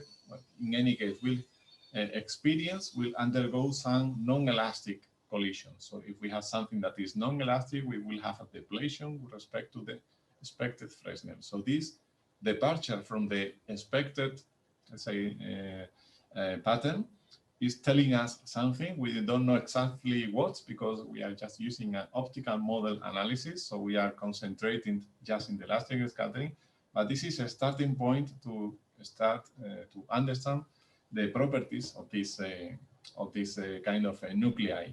Speaker 1: In any case, will undergo some non-elastic collision. So if we have something that is non-elastic, we will have a depletion with respect to the expected Fresnel. So this departure from the expected, let's say, pattern is telling us something. We don't know exactly what, because we are just using an optical model analysis. So we are concentrating just in the elastic scattering. But this is a starting point to start to understand the properties of this this kind of nuclei.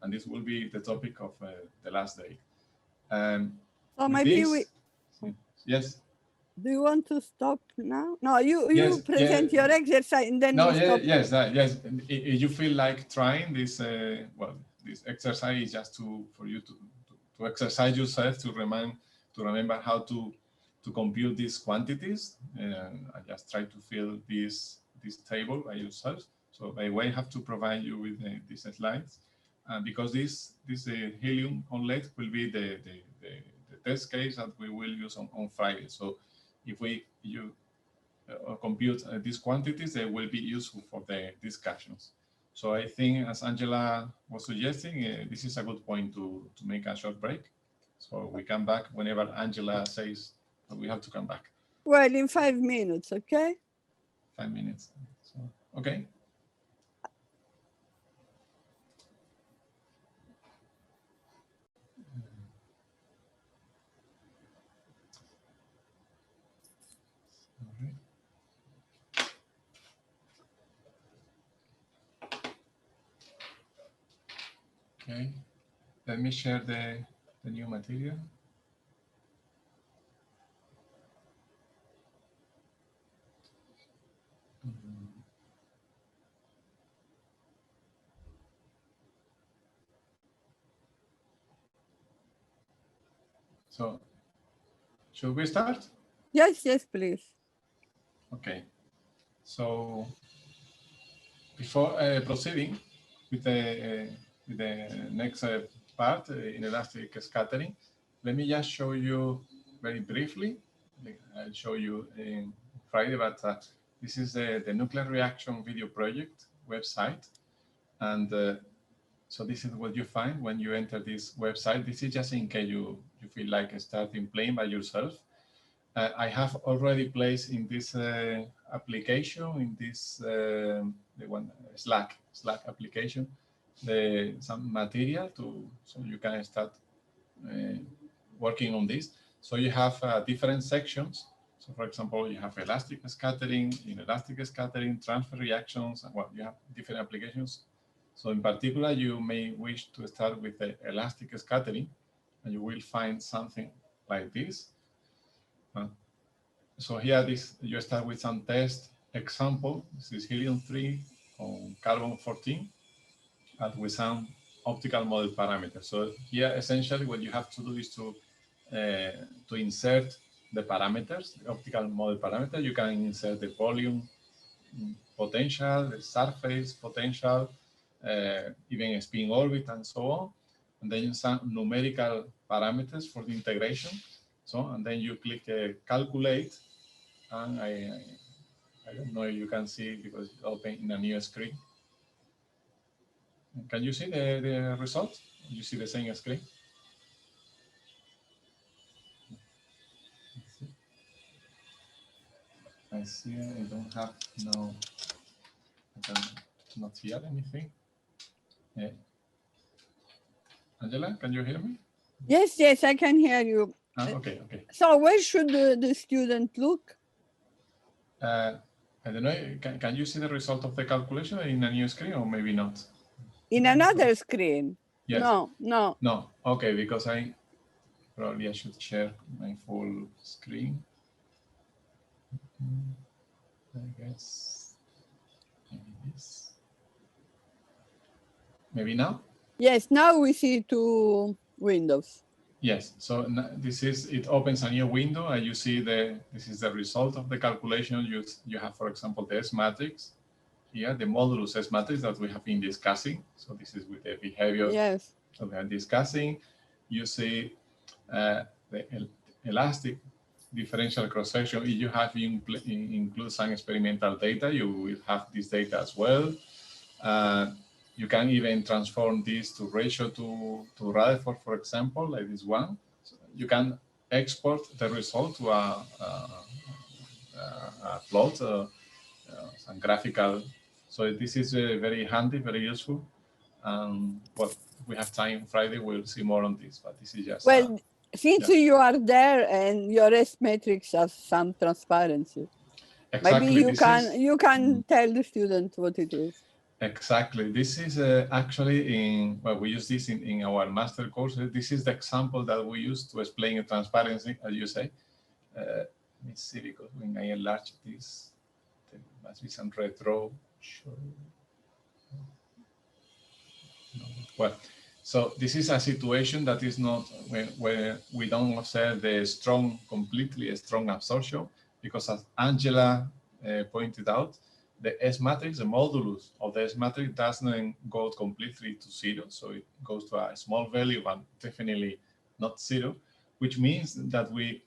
Speaker 1: And this will be the topic of the last day.
Speaker 2: So maybe
Speaker 1: this, yes.
Speaker 2: Do you want to stop now? No, you
Speaker 1: yes,
Speaker 2: present your exercise and then
Speaker 1: no,
Speaker 2: we stop.
Speaker 1: yes. If you feel like trying this, well, this exercise is just for you to exercise yourself to remember how to compute these quantities. I just try to fill this table by yourself. So by the way, I have to provide you with these slides, because this helium onlet will be the test case that we will use on Friday. So if you compute these quantities, they will be useful for the discussions. So I think, as Angela was suggesting, this is a good point to make a short break. So we come back whenever Angela says that we have to come back.
Speaker 2: Well, in 5 minutes, okay?
Speaker 1: 5 minutes. So, okay. Okay, let me share the new material. So, should we start?
Speaker 2: Yes, please.
Speaker 1: Okay, so before proceeding with the next part, inelastic scattering, let me just show you very briefly. I'll show you in Friday, but this is the nuclear reaction video project website. And so this is what you find when you enter this website. This is just in case you feel like starting playing by yourself. I have already placed in this application, in this the one Slack application, some material so you can start working on this. So you have different sections. So for example, you have elastic scattering, inelastic scattering, transfer reactions, and well, you have different applications. So in particular, you may wish to start with the elastic scattering, and you will find something like this. So here, you start with some test example. This is helium-3 on carbon-14, and with some optical model parameters. So here, essentially, what you have to do is to insert the parameters, the optical model parameter. You can insert the volume potential, the surface potential, even spin orbit, and so on. And then some numerical parameters for the integration. So, and then you click calculate, and I don't know if you can see because it's open in a new screen. Can you see the result? You see the same screen? I see I don't have I cannot hear anything. Yeah. Angela, can you hear me?
Speaker 2: Yes, I can hear you.
Speaker 1: Okay.
Speaker 2: So where should the student look?
Speaker 1: I don't know. Can you see the result of the calculation in a new screen or maybe not?
Speaker 2: In another screen?
Speaker 1: Yes.
Speaker 2: No.
Speaker 1: No. Okay, because I should share my full screen. I guess maybe this. Maybe now?
Speaker 2: Yes, now we see 2 windows.
Speaker 1: Yes, so it opens a new window and you see this is the result of the calculation. You have, for example, the S matrix here, the modulus S matrix that we have been discussing. So this is with the behavior
Speaker 2: yes.
Speaker 1: that we are discussing. You see the elastic differential cross-section. If you have include some experimental data, you will have this data as well. You can even transform this to ratio to Rutherford, for example, like this one. So you can export the result to a plot, some graphical. So this is very handy, very useful. Well, we have time Friday, we'll see more on this, but this is just...
Speaker 2: Well, since you are there and your S matrix has some transparency,
Speaker 1: exactly.
Speaker 2: maybe you can tell the student what it is.
Speaker 1: Exactly. This is actually in, well, we use this in our master course. This is the example that we use to explain transparency, as you say. Let me see, because when I enlarge this, there must be some retro. Show. No. Well, so this is a situation that is not where we don't observe the completely strong absorption, because as Angela pointed out, the S matrix, the modulus of the S matrix doesn't go completely to zero. So it goes to a small value, but definitely not zero, which means that we,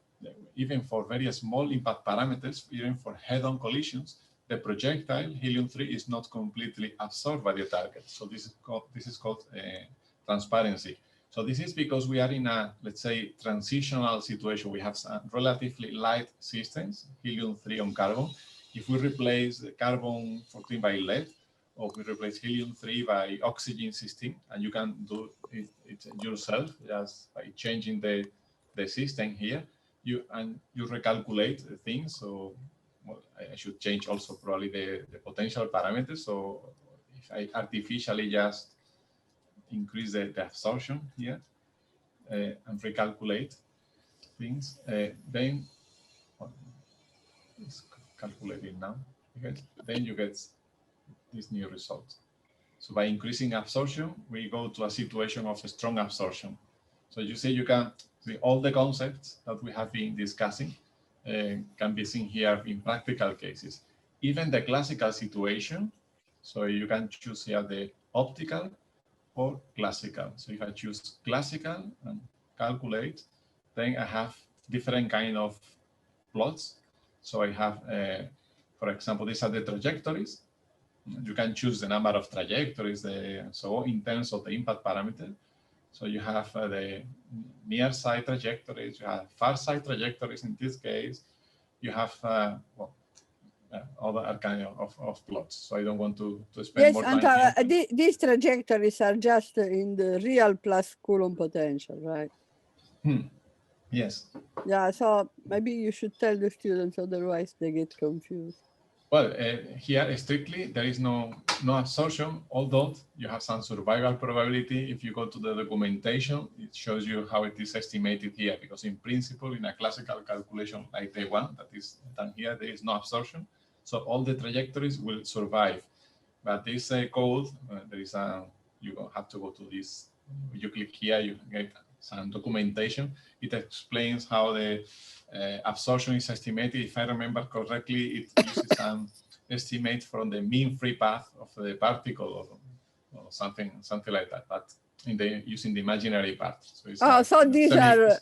Speaker 1: even for very small impact parameters, even for head-on collisions, the projectile helium-3 is not completely absorbed by the target. So this is called transparency. So this is because we are in a, let's say, transitional situation. We have some relatively light systems, helium-3 on carbon. If we replace the carbon-14 by lead, or we replace helium-3 by oxygen-16, and you can do it yourself just by changing the system here, you recalculate the things. So well, I should change also probably the potential parameters. So if I artificially just increase the absorption here and recalculate things, then it's calculating now. Okay. Then you get this new result. So by increasing absorption, we go to a situation of a strong absorption. So you see, you can see all the concepts that we have been discussing can be seen here in practical cases. Even the classical situation, so you can choose here the optical or classical. So if I choose classical and calculate, then I have different kind of plots. So I have, for example, these are the trajectories. You can choose the number of trajectories, so in terms of the impact parameter. So you have the near side trajectories, you have far side trajectories in this case, you have other kind of plots. So I don't want to spend more time.
Speaker 2: Yes, and these trajectories are just in the real plus Coulomb potential, right?
Speaker 1: Yes.
Speaker 2: Yeah, so maybe you should tell the students, otherwise they get confused.
Speaker 1: Well, here strictly there is no absorption, although you have some survival probability. If you go to the documentation, it shows you how it is estimated here, because in principle, in a classical calculation like the one that is done here, there is no absorption. So all the trajectories will survive. But this code, there is you have to go to this. You click here, you get some documentation. It explains how the absorption is estimated. If I remember correctly, it uses some estimate from the mean free path of the particle or something like that, but using the imaginary part. So
Speaker 2: so these are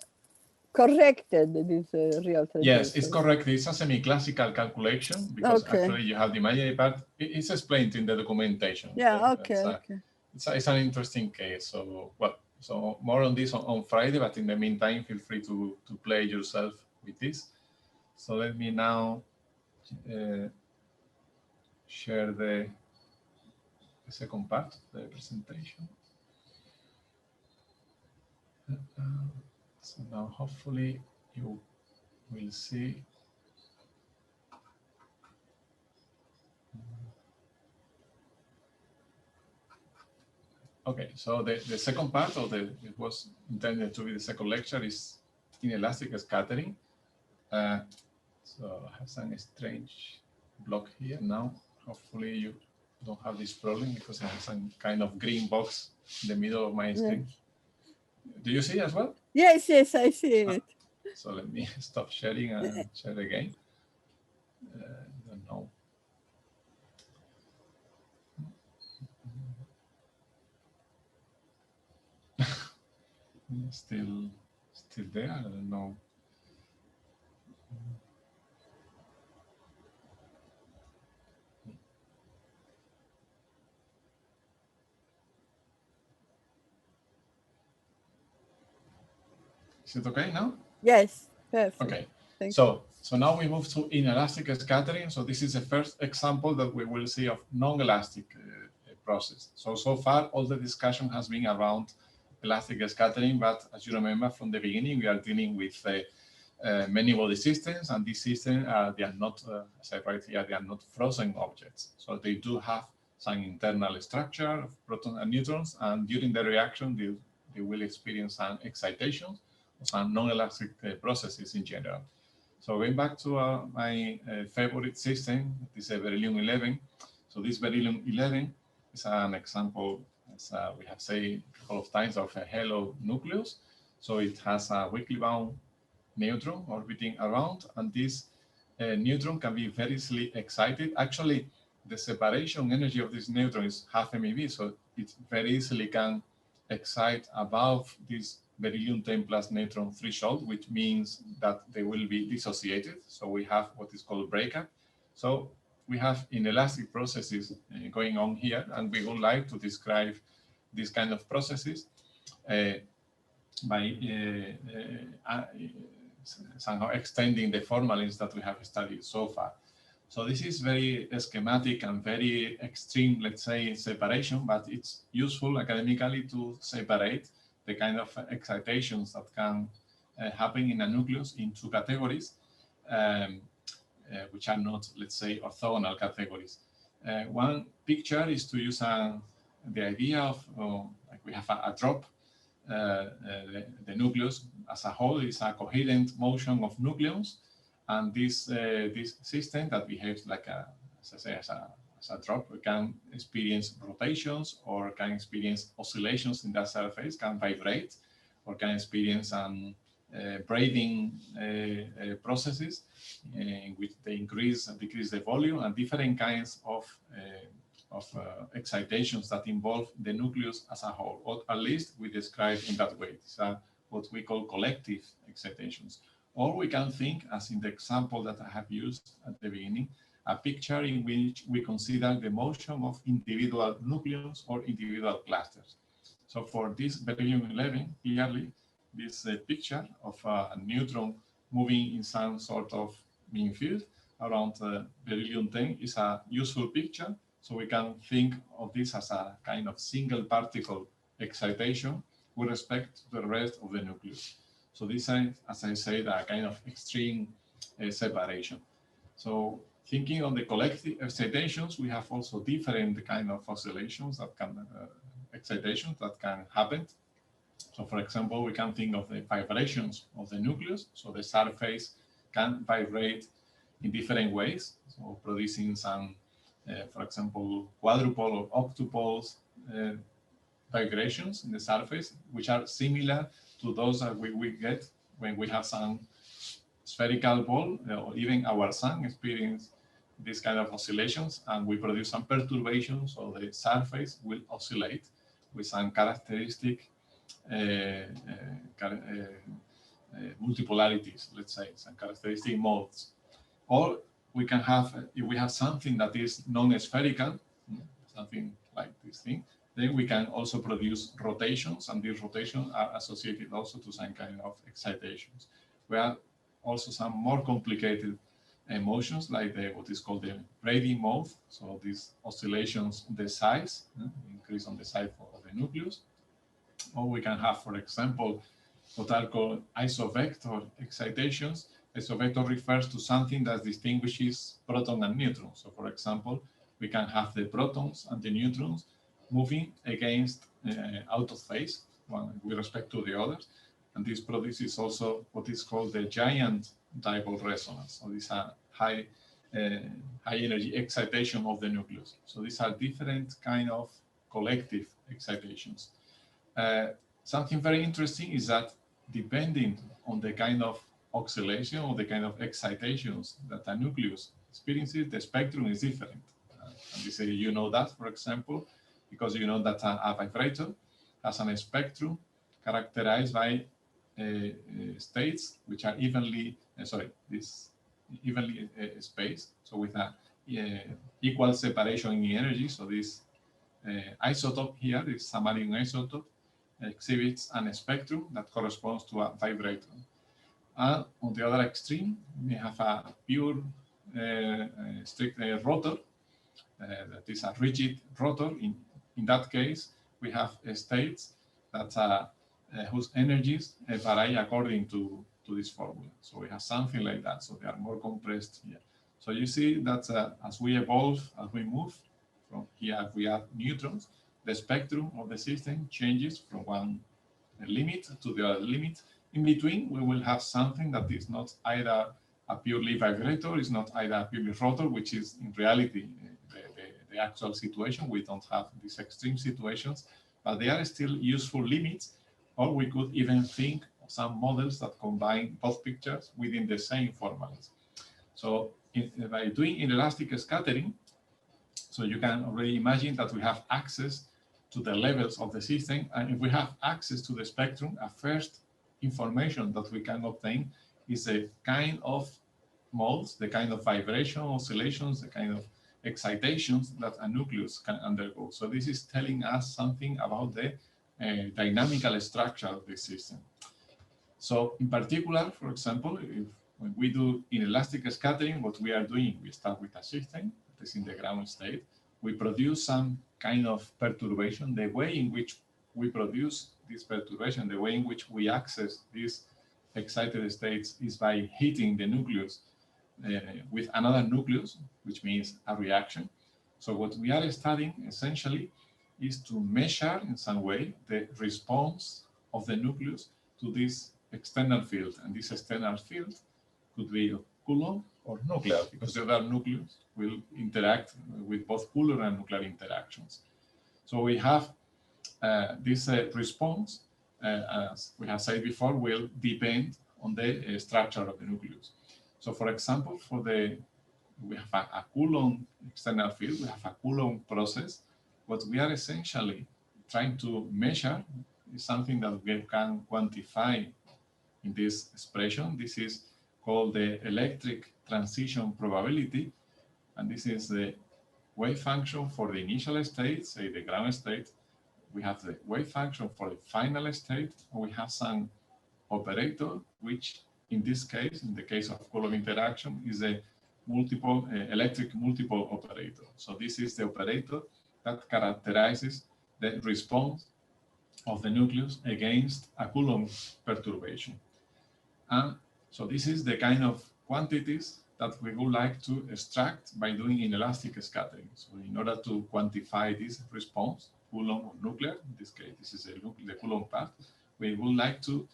Speaker 2: corrected, these real trajectories.
Speaker 1: Yes, it's correct. It's a semi-classical calculation, because actually you have the imaginary part. It's explained in the documentation.
Speaker 2: Yeah, okay.
Speaker 1: It's an interesting case. So, well, so more on this on Friday, but in the meantime, feel free to play yourself with this. So let me now share the second part of the presentation. So now hopefully you will see. Okay, so the second part of it was intended to be the second lecture is inelastic scattering. So I have some strange block here now. Hopefully you don't have this problem, because I have some kind of green box in the middle of my screen. Do you see as well?
Speaker 2: Yes, I see it.
Speaker 1: So let me stop sharing and share again. I don't know. Still there, I don't know. Is it okay now?
Speaker 2: Yes, perfect.
Speaker 1: Okay. So now we move to inelastic scattering. So this is the first example that we will see of non-elastic process. So far, all the discussion has been around elastic scattering, but as you remember from the beginning, we are dealing with many body systems, and these systems they are not, as I write here, they are not frozen objects. So they do have some internal structure of protons and neutrons, and during the reaction, they will experience some excitations or some non-elastic processes in general. So going back to my favorite system, this is beryllium-11. So this beryllium-11 is an example, as we have said a couple of times, of a halo nucleus. So it has a weakly bound neutron orbiting around, and this neutron can be very easily excited. Actually, the separation energy of this neutron is half MeV, so it very easily can excite above this beryllium-10 plus neutron threshold, which means that they will be dissociated. So we have what is called breakup. So we have inelastic processes going on here, and we would like to describe these kind of processes by somehow extending the formalisms that we have studied so far. So this is very schematic and very extreme, let's say, separation, but it's useful academically to separate the kind of excitations that can happen in a nucleus in two categories, which are not, let's say, orthogonal categories. One picture is to use the idea of, like we have a drop. The nucleus as a whole is a coherent motion of nucleons, and this system that behaves like as I say, as a drop, we can experience rotations or can experience oscillations in that surface, can vibrate, or can experience braiding processes in which they increase and decrease the volume, and different kinds of excitations that involve the nucleus as a whole, or at least we describe in that way. These are what we call collective excitations. Or we can think, as in the example that I have used at the beginning, a picture in which we consider the motion of individual nucleons or individual clusters. So for this beryllium-11, clearly, this picture of a neutron moving in some sort of mean field around beryllium-10 is a useful picture. So we can think of this as a kind of single particle excitation with respect to the rest of the nucleus. So this is, as I said, a kind of extreme separation. So thinking on the collective excitations, we have also different kind of oscillations that can, excitations that can happen. So for example, we can think of the vibrations of the nucleus. So the surface can vibrate in different ways. So producing some, for example, quadrupole or octupoles vibrations in the surface, which are similar to those that we get when we have some spherical ball, or even our sun experience this kind of oscillations, and we produce some perturbations, so the surface will oscillate with some characteristic multipolarities, let's say, some characteristic modes. Or we can have, if we have something that is non-spherical, something like this thing, then we can also produce rotations, and these rotations are associated also to some kind of excitations. We have also some more complicated motions, like what is called the braiding mode. So these oscillations, the size, increase on the size of the nucleus. Or we can have, for example, what are called isovector excitations. Isovector refers to something that distinguishes proton and neutron. So for example, we can have the protons and the neutrons moving against out of phase, one with respect to the others. And this produces also what is called the giant dipole resonance. So these are high energy excitation of the nucleus. So these are different kind of collective excitations. Something very interesting is that depending on the kind of oscillation or the kind of excitations that a nucleus experiences, the spectrum is different. And this, you know that, for example, because you know that a vibrator has a spectrum characterized by states which are evenly spaced, so with a equal separation in energy. So this isotope here, this samarium isotope, exhibits a spectrum that corresponds to a vibrator. And on the other extreme, we have a pure strict rotor, that is a rigid rotor. In that case, we have states that whose energies vary according to this formula. So we have something like that. So they are more compressed here. So you see that as we evolve, as we move, from here we have neutrons, the spectrum of the system changes from one limit to the other limit. In between, we will have something that is not either a purely vibrator, is not either a purely rotor, which is in reality the actual situation. We don't have these extreme situations, but they are still useful limits, or we could even think of some models that combine both pictures within the same formulas. So by doing inelastic scattering, so you can already imagine that we have access to the levels of the system, and if we have access to the spectrum, a first information that we can obtain is a kind of modes, the kind of vibration oscillations, the kind of excitations that a nucleus can undergo. So this is telling us something about the dynamical structure of the system. So in particular, for example, when we do inelastic scattering, what we are doing, we start with a system that is in the ground state. We produce some kind of perturbation. The way in which we produce this perturbation, the way in which we access these excited states is by hitting the nucleus with another nucleus, which means a reaction. So what we are studying essentially is to measure in some way the response of the nucleus to this external field. And this external field could be Coulomb or nuclear, because the other nucleus will interact with both Coulomb and nuclear interactions. So we have this response, as we have said before, will depend on the structure of the nucleus. So for example, we have a Coulomb external field, we have a Coulomb process. What we are essentially trying to measure is something that we can quantify in this expression. This is called the electric transition probability, and this is the wave function for the initial state, say the ground state. We have the wave function for the final state, and we have some operator, which in this case, in the case of Coulomb interaction, is a electric multiple operator. So this is the operator that characterizes the response of the nucleus against a Coulomb perturbation. And so this is the kind of quantities that we would like to extract by doing inelastic scattering. So in order to quantify this response, Coulomb or nuclear, in this case, this is the Coulomb part, we would like to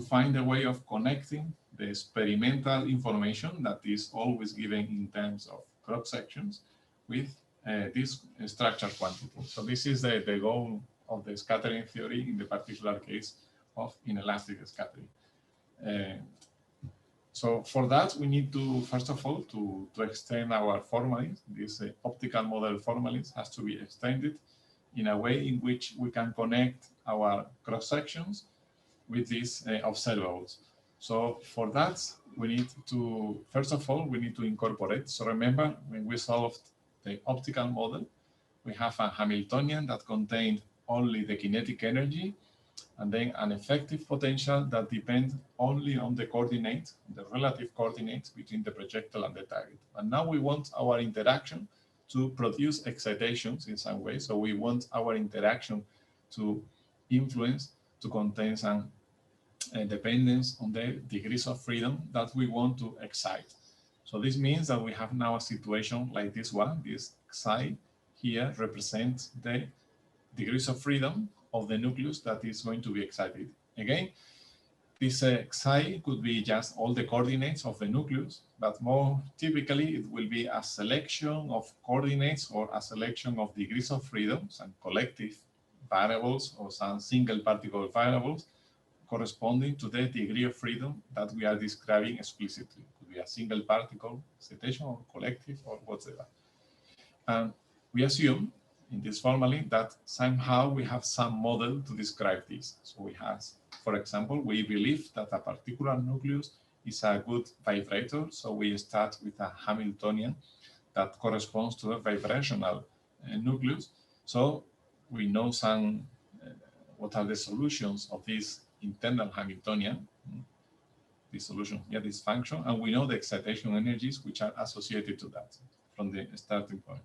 Speaker 1: find a way of connecting the experimental information that is always given in terms of cross sections with this structure quantity. So this is the goal of the scattering theory in the particular case of inelastic scattering. So for that, we need to, first of all, to extend our formalins. This optical model formalins has to be extended in a way in which we can connect our cross sections with these observables. So for that, we need to, first of all, we need to incorporate. So remember, when we solved the optical model, we have a Hamiltonian that contained only the kinetic energy, and then an effective potential that depends only on the coordinates, the relative coordinates between the projectile and the target. And now we want our interaction to produce excitations in some way. So we want our interaction to influence, to contain some dependence on the degrees of freedom that we want to excite. So this means that we have now a situation like this one. This psi here represents the degrees of freedom of the nucleus that is going to be excited. Again, this psi could be just all the coordinates of the nucleus, but more typically it will be a selection of coordinates or a selection of degrees of freedom, some collective variables or some single particle variables corresponding to the degree of freedom that we are describing explicitly. It could be a single particle excitation or collective or whatever. And we assume in this formalin that somehow we have some model to describe this. So we have, for example, we believe that a particular nucleus is a good vibrator. So we start with a Hamiltonian that corresponds to a vibrational nucleus. So we know some, what are the solutions of this internal Hamiltonian, this solution here, this function, and we know the excitation energies which are associated to that from the starting point.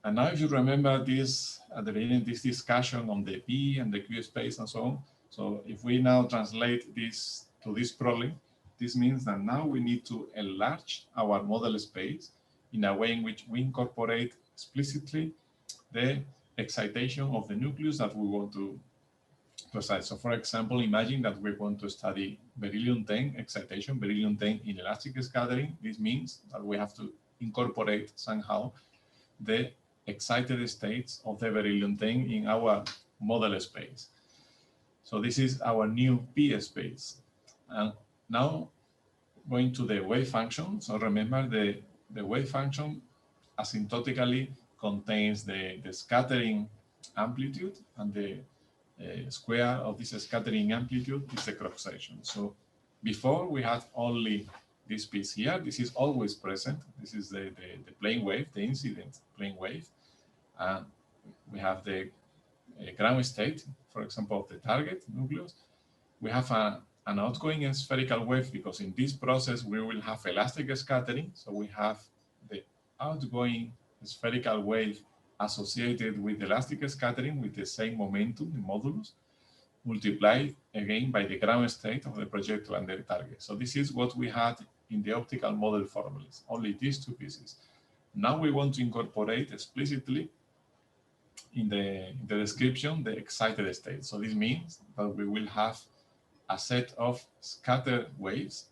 Speaker 1: And now if you remember this, at the beginning, this discussion on the P and the Q space and so on. So if we now translate this to this problem, this means that now we need to enlarge our model space in a way in which we incorporate explicitly the excitation of the nucleus that we want to study. So for example, imagine that we want to study beryllium-10 excitation, beryllium-10 inelastic scattering. This means that we have to incorporate somehow the excited states of the beryllium-10 in our model space. So this is our new P space. And now going to the wave function. So remember the wave function asymptotically contains the scattering amplitude, and the square of this scattering amplitude is the cross section. So before we had only this piece here. This is always present. This is the plane wave, the incident plane wave. And we have the ground state, for example, of the target nucleus. We have an outgoing spherical wave, because in this process we will have elastic scattering. So we have the outgoing spherical wave associated with elastic scattering with the same momentum, the modulus, multiplied again by the ground state of the projectile and the target. So this is what we had in the optical model formulas, only these two pieces. Now we want to incorporate explicitly in the description the excited state. So this means that we will have a set of scattered waves,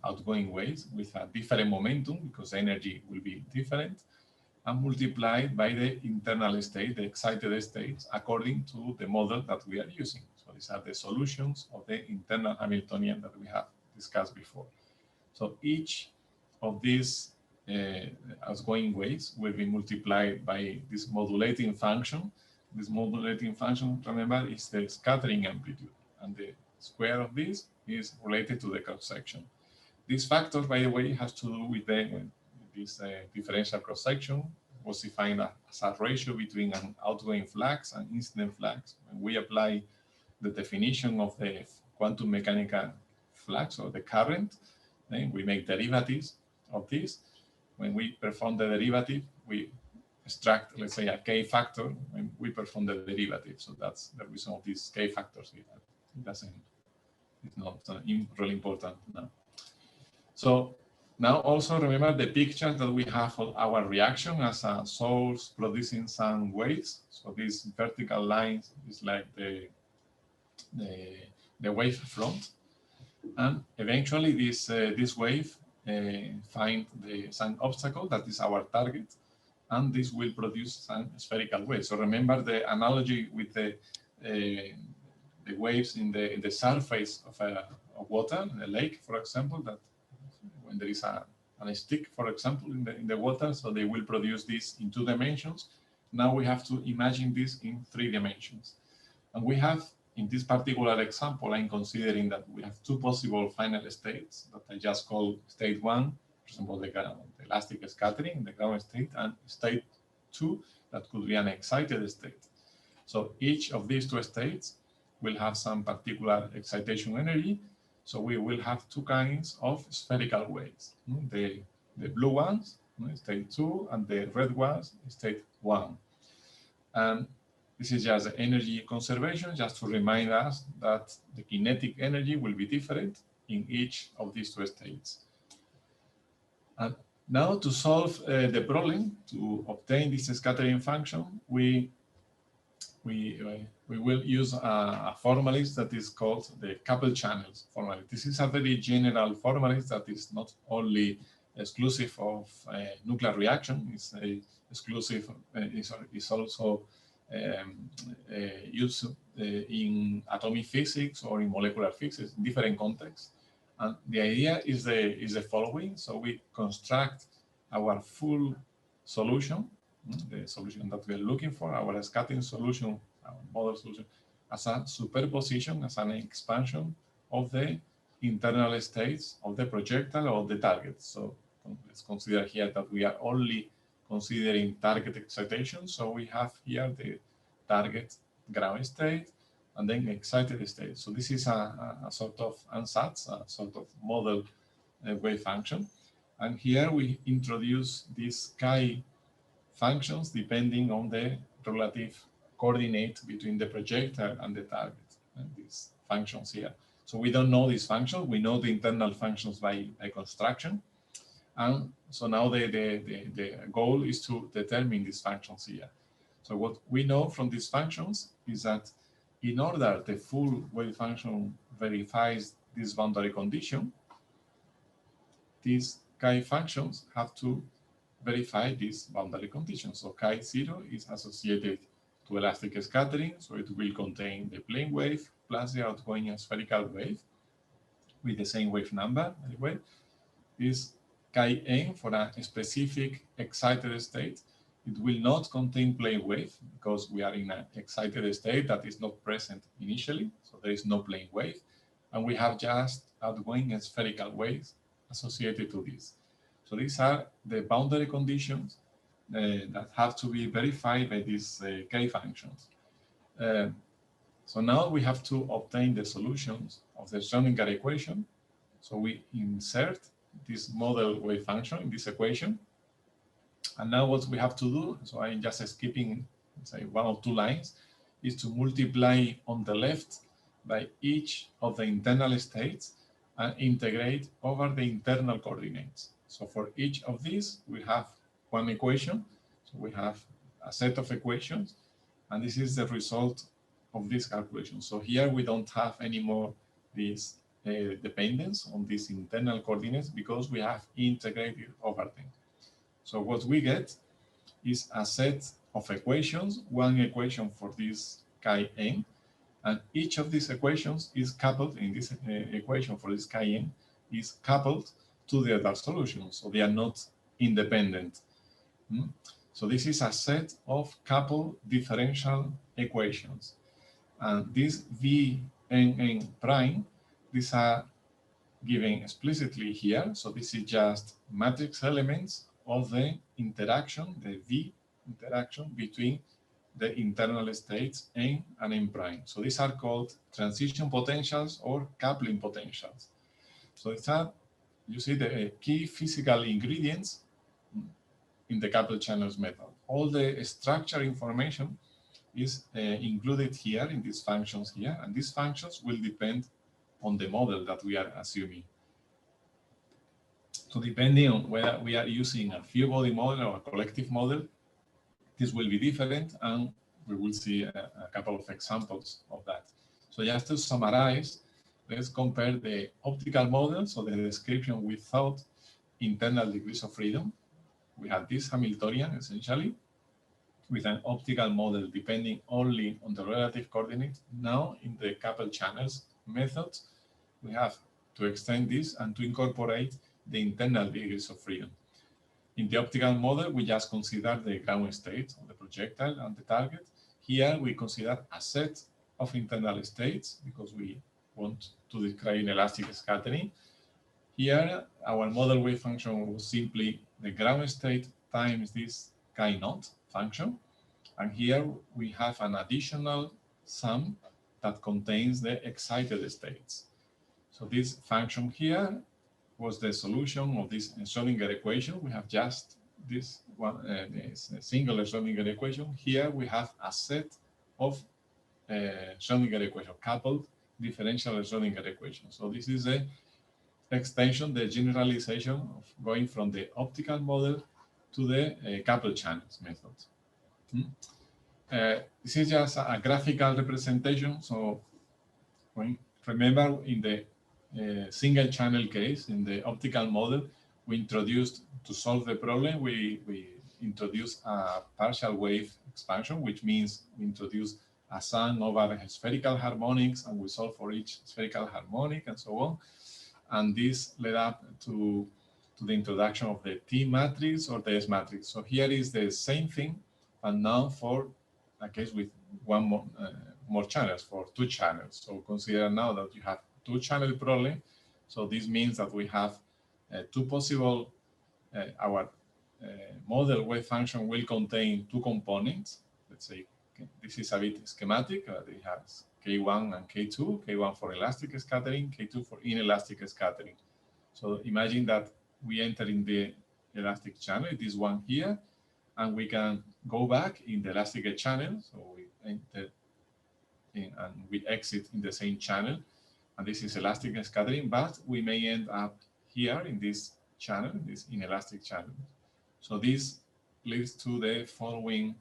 Speaker 1: outgoing waves with a different momentum, because energy will be different, and multiplied by the internal state, the excited states, according to the model that we are using. So these are the solutions of the internal Hamiltonian that we have discussed before. So each of these outgoing waves will be multiplied by this modulating function. This modulating function, remember, is the scattering amplitude, and the square of this is related to the cross section. This factor, by the way, has to do with this differential cross section was defined as a ratio between an outgoing flux and incident flux. When we apply the definition of the quantum mechanical flux or the current, then we make derivatives of this. When we perform the derivative, we extract, let's say, a k factor when we perform the derivative. So that's the reason of these k factors here. It's not really important now. So now also remember the picture that we have of our reaction as a source producing some waves. So these vertical lines is like the wave front, and eventually this wave find some obstacle that is our target, and this will produce some spherical waves. So remember the analogy with the waves in the surface of water, in the lake, for example, that when there is a stick, for example, in the water, so they will produce this in 2 dimensions. Now we have to imagine this in 3 dimensions. And we have, in this particular example, I'm considering that we have 2 possible final states that I just call state 1, for example, the elastic scattering, the ground state, and state 2, that could be an excited state. So each of these 2 states will have some particular excitation energy. So we will have 2 kinds of spherical waves. The blue ones, state 2, and the red ones, state 1. And this is just energy conservation, just to remind us that the kinetic energy will be different in each of these 2 states. And now to solve the problem, to obtain this scattering function, we will use a formalist that is called the coupled channels formalist. This is a very general formalist that is not only exclusive of nuclear reaction, it's exclusive, is also used in atomic physics or in molecular physics in different contexts. And the idea is the following. So we construct our full solution, the solution that we are looking for, our scattering solution, our model solution, as a superposition, as an expansion of the internal states of the projectile or the target. So let's consider here that we are only considering target excitation. So we have here the target ground state and then excited state. So this is a sort of ansatz, a sort of model wave function. And here we introduce these chi functions depending on the relative coordinate between the projectile and the target, and these functions here. So we don't know these functions, we know the internal functions by construction. And so now the goal is to determine these functions here. So what we know from these functions is that in order the full wave function verifies this boundary condition, these chi functions have to verify this boundary condition. So chi0 is associated to elastic scattering, so it will contain the plane wave plus the outgoing spherical wave with the same wave number, anyway. This chi-n for a specific excited state, it will not contain plane wave because we are in an excited state that is not present initially, so there is no plane wave, and we have just outgoing spherical waves associated to this. So these are the boundary conditions that have to be verified by these K functions. So now we have to obtain the solutions of the Schrödinger equation. So we insert this model wave function in this equation. And now what we have to do, so I'm just skipping, say, 1 or 2 lines, is to multiply on the left by each of the internal states and integrate over the internal coordinates. So for each of these, we have one equation. So we have a set of equations, and this is the result of this calculation. So here we don't have anymore this dependence on these internal coordinates because we have integrated over them. So what we get is a set of equations, one equation for this chi-n, and each of these equations is coupled in this equation for this chi-n is coupled to the other solution. So they are not independent. So this is a set of coupled differential equations. And this Vnn prime, these are given explicitly here. So this is just matrix elements of the interaction, the V interaction between the internal states N and N prime. So these are called transition potentials or coupling potentials. So these are, you see, the key physical ingredients in the coupled channels method. All the structure information is included here in these functions here, and these functions will depend on the model that we are assuming. So depending on whether we are using a few body model or a collective model, this will be different, and we will see a couple of examples of that. So just to summarize, let's compare the optical model, so the description without internal degrees of freedom. We have this Hamiltonian, essentially, with an optical model depending only on the relative coordinates. Now, in the coupled channels method, we have to extend this and to incorporate the internal degrees of freedom. In the optical model, we just consider the ground state of the projectile and the target. Here, we consider a set of internal states because we want to describe inelastic scattering. Here, our model wave function was simply the ground state times this chi-naught function. And here we have an additional sum that contains the excited states. So this function here was the solution of this Schrödinger equation. We have just this one, this single Schrödinger equation. Here we have a set of Schrödinger equation, coupled differential Schrödinger equation. So this is a extension, the generalization of going from the optical model to the coupled channels method. This is just a graphical representation. So remember in the single channel case, in the optical model, we introduced, to solve the problem, we introduced a partial wave expansion, which means we introduce a sum over spherical harmonics, and we solve for each spherical harmonic and so on. And this led up to the introduction of the T matrix or the S matrix. So here is the same thing, and now for a case with one more channels, for 2 channels. So consider now that you have 2-channel problem. So this means that we have 2 possible, our model wave function will contain 2 components. Let's say this is a bit schematic. It has K1 and K2, K1 for elastic scattering, K2 for inelastic scattering. So imagine that we enter in the elastic channel, this one here, and we can go back in the elastic channel. So we enter in and we exit in the same channel. And this is elastic scattering, but we may end up here in this channel, this inelastic channel. So this leads to the following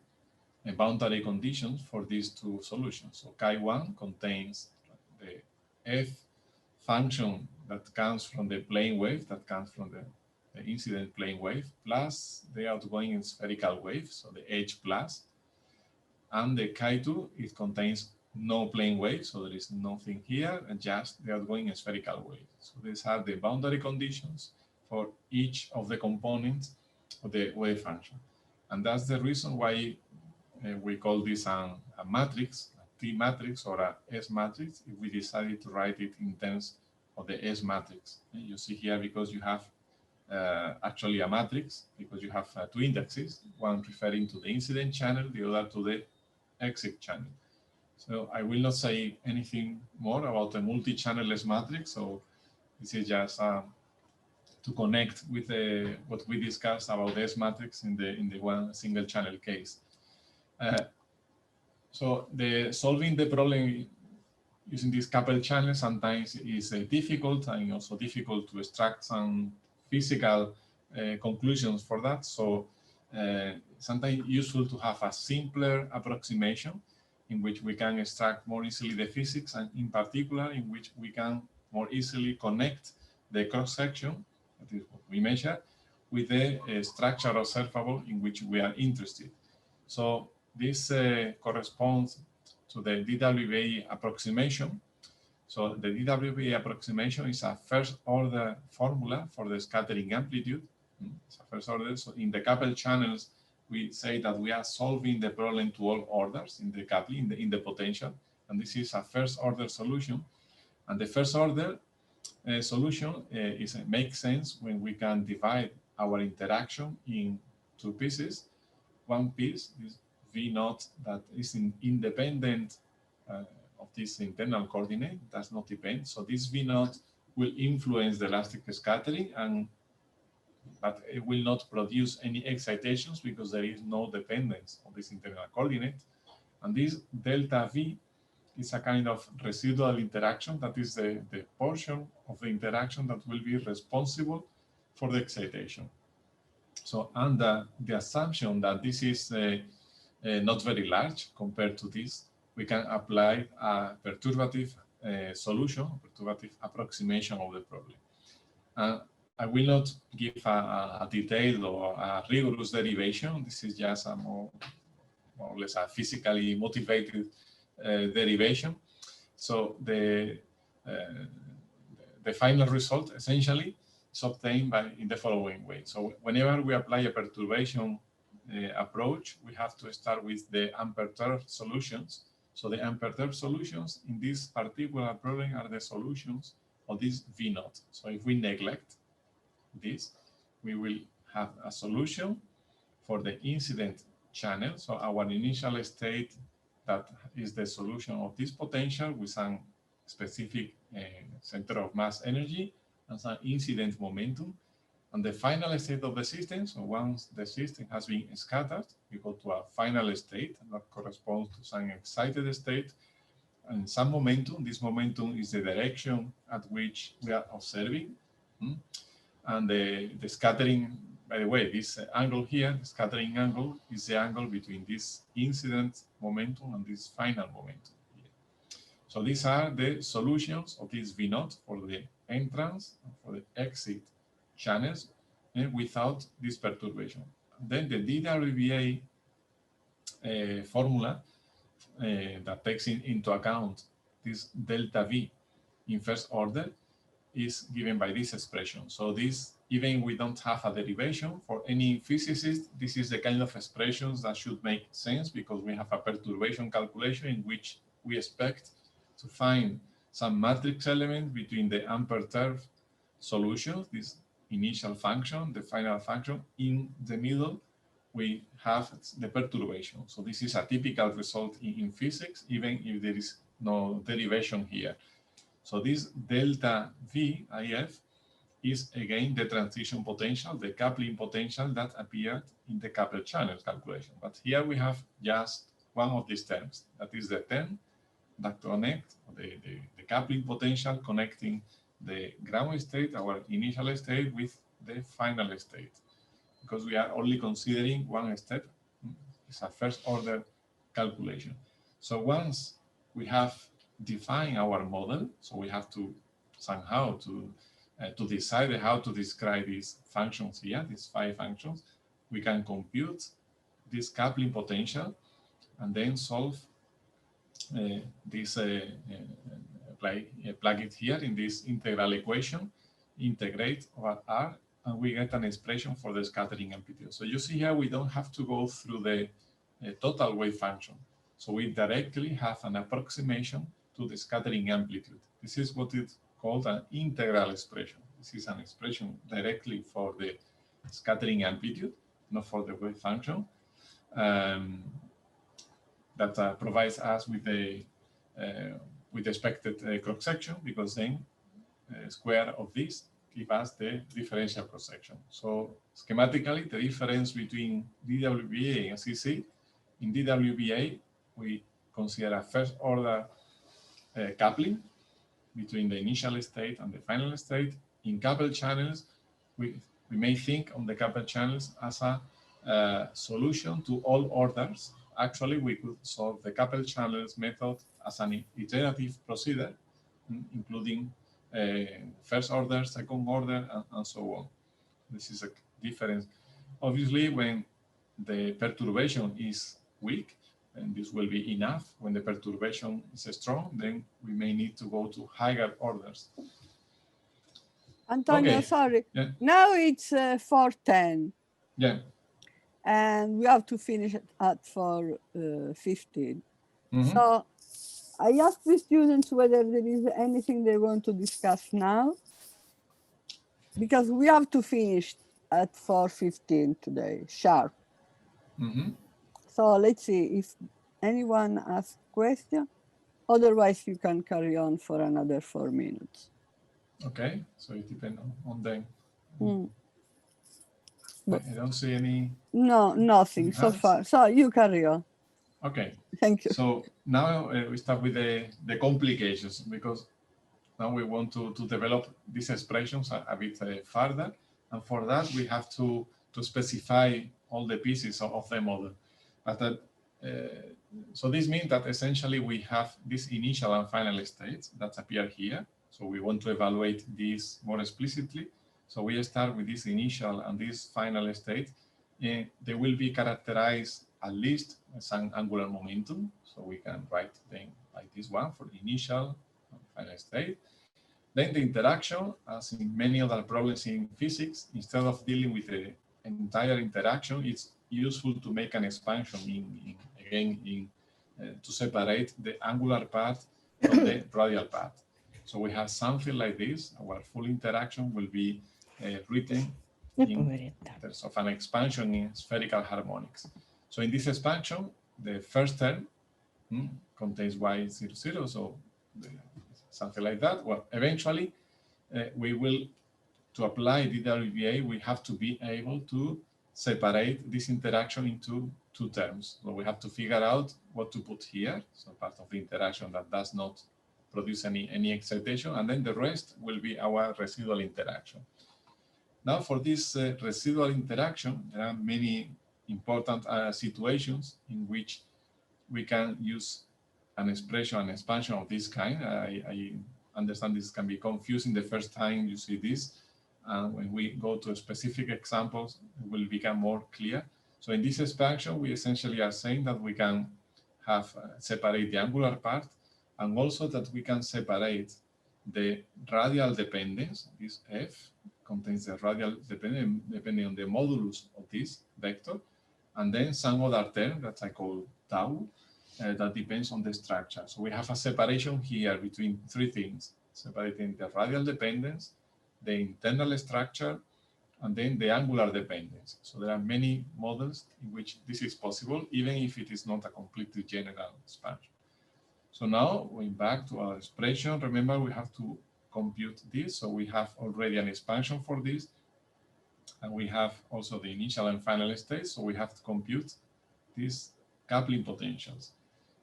Speaker 1: boundary conditions for these two solutions. So chi1 contains the f function that comes from the plane wave, that comes from the incident plane wave, plus the outgoing spherical wave, so the h plus. And the chi2, it contains no plane wave, so there is nothing here, and just the outgoing spherical wave. So these are the boundary conditions for each of the components of the wave function. And that's the reason why we call this a matrix, a T matrix or a S matrix, if we decided to write it in terms of the S matrix. And you see here, because you have actually a matrix, because you have two indexes, one referring to the incident channel, the other to the exit channel. So I will not say anything more about the multi-channel S matrix. So this is just to connect with what we discussed about the S matrix in the one single channel case. So solving the problem using this coupled channel sometimes is difficult, and also difficult to extract some physical conclusions for that. So sometimes useful to have a simpler approximation in which we can extract more easily the physics, and in particular in which we can more easily connect the cross-section, that is what we measure, with the structure observable in which we are interested. So this corresponds to the Dwp approximation. So the Dwp approximation is a first order formula for the scattering amplitude. It's a first order. So in the coupled channels, we say that we are solving the problem to all orders in the coupling, in the potential. And this is a first order solution. And the first order solution makes sense when we can divide our interaction in two pieces. One piece is V naught that is independent of this internal coordinate, does not depend. So this V naught will influence the elastic scattering, but it will not produce any excitations because there is no dependence on this internal coordinate. And this delta V is a kind of residual interaction, that is the portion of the interaction that will be responsible for the excitation. So under the assumption that this is not very large compared to this, we can apply a perturbative solution, a perturbative approximation of the problem. I will not give a detailed or a rigorous derivation. This is just a more or less a physically motivated derivation. So the final result essentially is obtained in the following way. So whenever we apply a perturbation approach, we have to start with the unperturbed solutions. So the unperturbed solutions in this particular problem are the solutions of this V naught. So if we neglect this, we will have a solution for the incident channel. So our initial state, that is the solution of this potential with some specific center of mass energy and some incident momentum. And the final state of the system, so once the system has been scattered, we go to a final state that corresponds to some excited state and some momentum. This momentum is the direction at which we are observing. And the scattering, by the way, this angle here, the scattering angle, is the angle between this incident momentum and this final momentum here. So these are the solutions of this V naught for the entrance and for the exit channels without this perturbation. Then the DWBA formula that takes into account this delta V in first order is given by this expression. So this, even we don't have a derivation for any physicist, this is the kind of expressions that should make sense because we have a perturbation calculation in which we expect to find some matrix element between the unperturbed solutions, this initial function, the final function. In the middle, we have the perturbation. So this is a typical result in physics, even if there is no derivation here. So this delta V IF is again the transition potential, the coupling potential that appeared in the coupled channel calculation. But here we have just one of these terms, that is the term that connects the coupling potential connecting the ground state, our initial state, with the final state, because we are only considering one step. It's a first order calculation. So once we have defined our model, so we have to somehow to decide how to describe these functions here, these 5 functions. We can compute this coupling potential and then solve this, plug it here in this integral equation, integrate over R, and we get an expression for the scattering amplitude. So you see here, we don't have to go through the total wave function. So we directly have an approximation to the scattering amplitude. This is what is called an integral expression. This is an expression directly for the scattering amplitude, not for the wave function. That provides us with the expected cross section, because then square of this give us the differential cross section. So schematically, the difference between DWBA and CC, in DWBA, we consider a first order coupling between the initial state and the final state. In coupled channels, we may think on the coupled channels as a solution to all orders. Actually, we could solve the coupled channels method as an iterative procedure, including first order, second order, and so on. This is a difference. Obviously, when the perturbation is weak, and this will be enough. When the perturbation is strong, then we may need to go to higher orders.
Speaker 2: Antonio,
Speaker 1: Okay.
Speaker 2: sorry.
Speaker 1: Yeah.
Speaker 2: Now it's 4:10.
Speaker 1: Yeah.
Speaker 2: And we have to finish it at 4:15. So I asked the students whether there is anything they want to discuss now, because we have to finish at 4:15 today, sharp. So let's see if anyone asks a question. Otherwise, you can carry on for another 4 minutes.
Speaker 1: Okay, so it depends on them.
Speaker 2: But
Speaker 1: I don't see any.
Speaker 2: No, nothing so far. So you carry on.
Speaker 1: Okay.
Speaker 2: Thank you.
Speaker 1: So now we start with the complications, because now we want to develop these expressions a bit further. And for that, we have to specify all the pieces of the model. But so this means that essentially we have these initial and final states that appear here. So we want to evaluate these more explicitly. So we start with this initial and this final state. They will be characterized at least as an angular momentum. So we can write them like this one for the initial and final state. Then the interaction, as in many other problems in physics, instead of dealing with the entire interaction, it's useful to make an expansion to separate the angular part from the radial part. So we have something like this. Our full interaction will be written in terms of an expansion in spherical harmonics. So in this expansion, the first term contains y00, so something like that. Well, eventually, we will, to apply DWBA, we have to be able to separate this interaction into 2 terms. So we have to figure out what to put here, so part of the interaction that does not produce any excitation, and then the rest will be our residual interaction. Now, for this residual interaction, there are many important situations in which we can use an expression, an expansion of this kind. I understand this can be confusing the first time you see this. And when we go to specific examples, it will become more clear. So in this expansion, we essentially are saying that we can have separate the angular part, and also that we can separate the radial dependence. This F contains the radial dependence depending on the modulus of this vector, and then some other term that I call tau that depends on the structure. So we have a separation here between 3 things, separating the radial dependence, the internal structure, and then the angular dependence. So there are many models in which this is possible, even if it is not a completely general expansion. So now, going back to our expression, remember we have to compute this. So we have already an expansion for this, and we have also the initial and final states. So we have to compute these coupling potentials.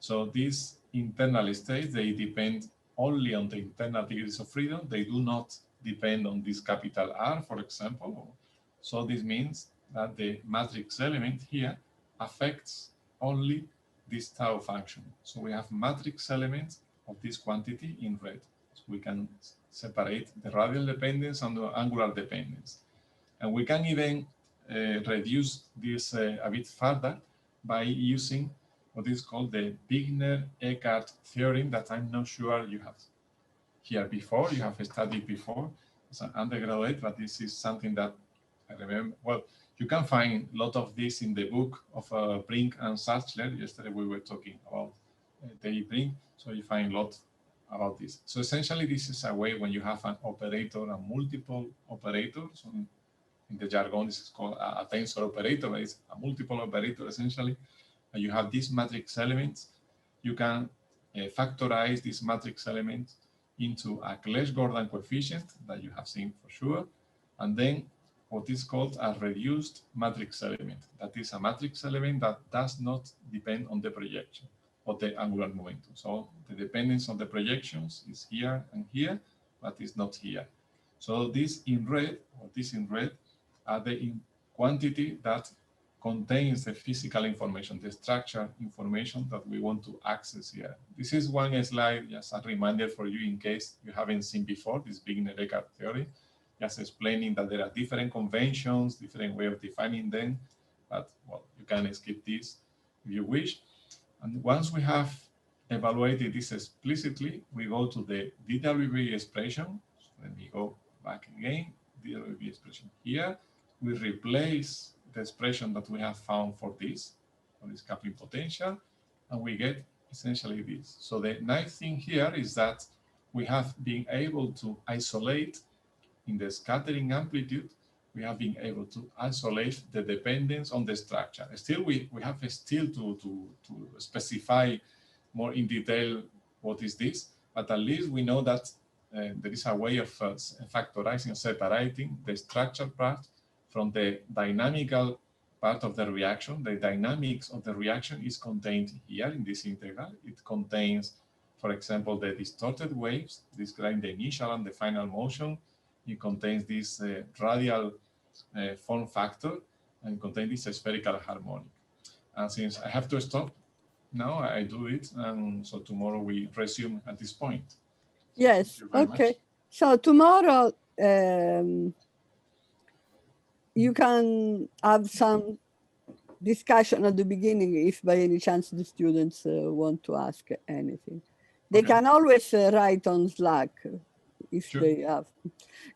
Speaker 1: So these internal states, they depend only on the internal degrees of freedom. They do not depend on this capital R, for example. So this means that the matrix element here affects only this tau function. So we have matrix elements of this quantity in red. So we can separate the radial dependence and the angular dependence. And we can even reduce this a bit further by using what is called the Wigner-Echad theorem that I'm not sure you have here before, you have studied before as an undergraduate, but this is something that I remember. Well, you can find a lot of this in the book of Brink and Sarchler. Yesterday we were talking about the Brink, so you find a lot about this. So essentially, this is a way when you have an operator and multiple operators. In the jargon, this is called a tensor operator, but it's a multiple operator essentially. And you have these matrix elements. You can factorize these matrix elements into a Clash-Gordon coefficient that you have seen for sure. And then what is called a reduced matrix element. That is a matrix element that does not depend on the projection of the angular momentum. So the dependence on the projections is here and here, but it's not here. So this in red, or this in red, are the quantity that contains the physical information, the structure information that we want to access here. This is one slide, just a reminder for you in case you haven't seen before, this Wigner-Echad theory, just explaining that there are different conventions, different way of defining them, but well, you can skip this if you wish. And once we have evaluated this explicitly, we go to the Dwp expression. So let me go back again, Dwp expression here. We replace the expression that we have found for this coupling potential, and we get essentially this. So the nice thing here is that we have been able to isolate in the scattering amplitude, we have been able to isolate the dependence on the structure. Still, we have still to specify more in detail what is this, but at least we know that there is a way of factorizing, separating the structure part from the dynamical part of the reaction. The dynamics of the reaction is contained here in this integral. It contains, for example, the distorted waves describing the initial and the final motion. It contains this radial form factor, and contains this spherical harmonic. And since I have to stop now, I do it, and so tomorrow we resume at this point.
Speaker 2: Yes, okay. Much. So tomorrow, you can have some discussion at the beginning if by any chance the students want to ask anything. They can always write on Slack if they have.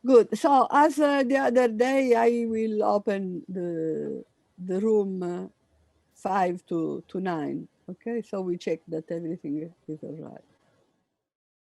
Speaker 2: Good. So as the other day, I will open the room 5 to 9. Okay, so we check that everything is all right.